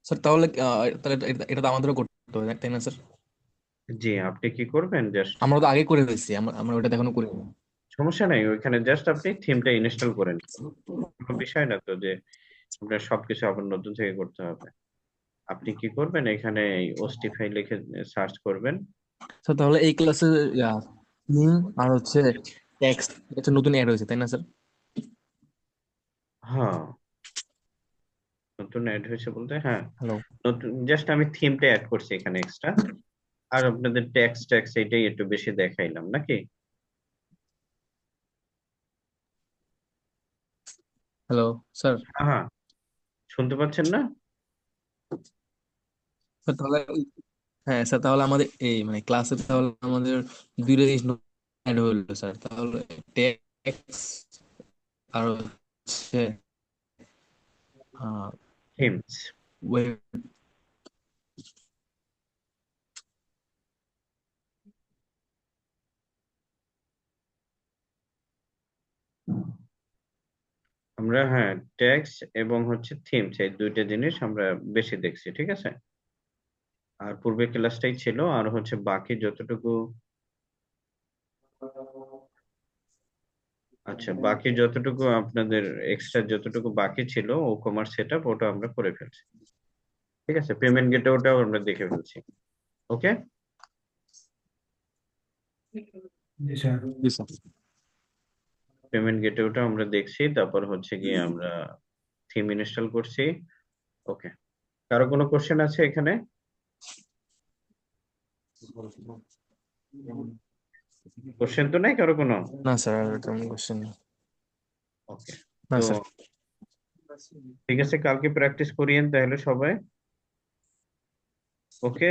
Speaker 2: স্যার তাহলে তাহলে এটা এটা তো আমাদেরও করতে হবে তাই না স্যার?
Speaker 1: জি, আপনি কি করবেন, জাস্ট
Speaker 2: আমরা তো আগে করে ফেলছি, আমরা আমরা ওটা এখনো করিনি।
Speaker 1: সমস্যা নাই, ওইখানে জাস্ট আপনি থিমটা ইনস্টল করেন। কোনো বিষয় না তো যে আপনার সবকিছু আবার নতুন থেকে করতে হবে। আপনি কি করবেন, এখানে ওস্টিফাই লিখে সার্চ করবেন।
Speaker 2: স্যার তাহলে এই ক্লাসে থিম আর হচ্ছে টেক্সট এটা নতুন অ্যাড হয়েছে তাই না স্যার?
Speaker 1: হ্যাঁ, নতুন অ্যাড হয়েছে বলতে, হ্যাঁ,
Speaker 2: হ্যালো
Speaker 1: নতুন জাস্ট আমি থিমটা অ্যাড করছি এখানে এক্সট্রা। আর আপনাদের ট্যাক্স ট্যাক্স এটাই একটু বেশি দেখাইলাম নাকি?
Speaker 2: Hello sir.
Speaker 1: হ্যাঁ, শুনতে পাচ্ছেন না?
Speaker 2: স্যার তাহলে হ্যাঁ স্যার, তাহলে আমাদের এই মানে ক্লাসে তাহলে আমাদের দুইটা জিনিস অ্যাড হলো স্যার, তাহলে টেক্স আর হচ্ছে
Speaker 1: থিমস।
Speaker 2: ওয়েব।
Speaker 1: আমরা, হ্যাঁ, ট্যাক্স এবং হচ্ছে থিমস, এই দুইটা জিনিস আমরা বেশি দেখছি, ঠিক আছে? আর পূর্বের ক্লাসটাই ছিল, আর হচ্ছে বাকি যতটুকু, আচ্ছা, বাকি যতটুকু আপনাদের এক্সট্রা যতটুকু বাকি ছিল ও কমার্স সেটআপ, ওটা আমরা করে ফেলছি। ঠিক আছে, পেমেন্ট গেটওয়েটাও আমরা দেখে ফেলছি। ওকে,
Speaker 3: জি স্যার।
Speaker 2: জি স্যার।
Speaker 1: পেমেন্ট গেটওয়েটা আমরা দেখছি, তারপর হচ্ছে গিয়ে আমরা থিম ইনস্টল করছি। ওকে, কারো কোনো কোশ্চেন আছে এখানে? কোশ্চেন তো নাই কারো কোনো?
Speaker 2: না স্যার, আর তেমন কোশ্চেন নেই।
Speaker 1: ওকে,
Speaker 2: না
Speaker 1: তো
Speaker 2: স্যার।
Speaker 1: ঠিক আছে, কালকে প্র্যাকটিস করিয়েন তাহলে সবাই। ওকে,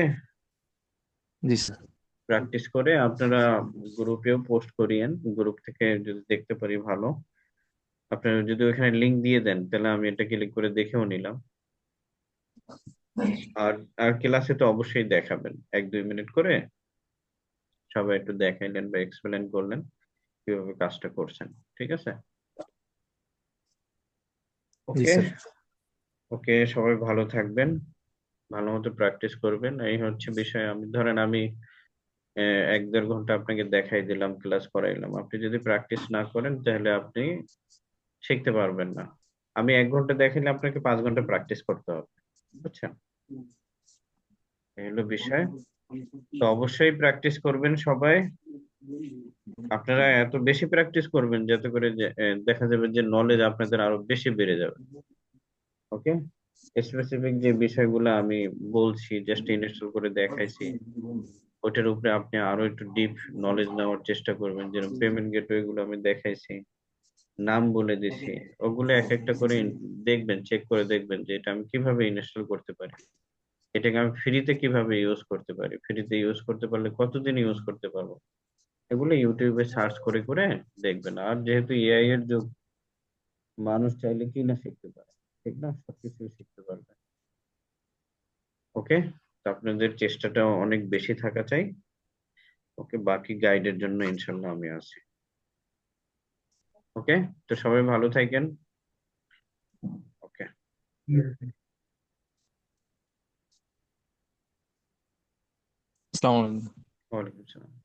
Speaker 2: জি স্যার।
Speaker 1: প্র্যাকটিস করে আপনারা গ্রুপেও পোস্ট করিয়েন, গ্রুপ থেকে যদি দেখতে পারি ভালো। আপনারা যদি ওখানে লিংক দিয়ে দেন তাহলে আমি এটা ক্লিক করে দেখেও নিলাম। আর আর ক্লাসে তো অবশ্যই দেখাবেন 1-2 মিনিট করে, সবাই একটু দেখাইলেন বা এক্সপ্লেন করলেন কিভাবে কাজটা করছেন। ঠিক আছে,
Speaker 2: জি
Speaker 1: ওকে।
Speaker 2: স্যার।
Speaker 1: ওকে, সবাই ভালো থাকবেন, ভালো মতো প্র্যাকটিস করবেন, এই হচ্ছে বিষয়। আমি ধরেন আমি 1-1.5 ঘন্টা আপনাকে দেখাই দিলাম, ক্লাস করাইলাম, আপনি যদি প্র্যাকটিস না করেন তাহলে আপনি শিখতে পারবেন না। আমি 1 ঘন্টা দেখাইলে আপনাকে 5 ঘন্টা প্র্যাকটিস করতে হবে, বুঝছেন? এই হলো বিষয়। তো অবশ্যই প্র্যাকটিস করবেন সবাই। আপনারা এত বেশি প্র্যাকটিস করবেন যাতে করে যে দেখা যাবে যে নলেজ আপনাদের আরো বেশি বেড়ে যাবে। ওকে, স্পেসিফিক যে বিষয়গুলো আমি বলছি, জাস্ট ইনস্টল করে দেখাইছি, ওটার উপরে আপনি আরো একটু ডিপ নলেজ নেওয়ার চেষ্টা করবেন। যেরকম পেমেন্ট গেটওয়ে গুলো আমি দেখাইছি, নাম বলে দিছি, ওগুলো এক একটা করে দেখবেন, চেক করে দেখবেন যে এটা আমি কিভাবে ইনস্টল করতে পারি, এটাকে আমি ফ্রিতে কিভাবে ইউজ করতে পারি, ফ্রিতে ইউজ করতে পারলে কতদিন ইউজ করতে পারবো, এগুলো ইউটিউবে সার্চ করে করে দেখবেন। আর যেহেতু এআই এর যুগ, মানুষ চাইলে কি না শিখতে পারে, ঠিক না, সবকিছু শিখতে পারবে। ওকে, তো আপনাদের চেষ্টাটা অনেক বেশি থাকা চাই। ওকে, বাকি গাইডের জন্য ইনশাল্লাহ আমি আছি। ওকে, তো সবাই ভালো থাকেন। ওকে,
Speaker 2: আসসালামু আলাইকুম।
Speaker 1: ওয়ালাইকুম আসসালাম।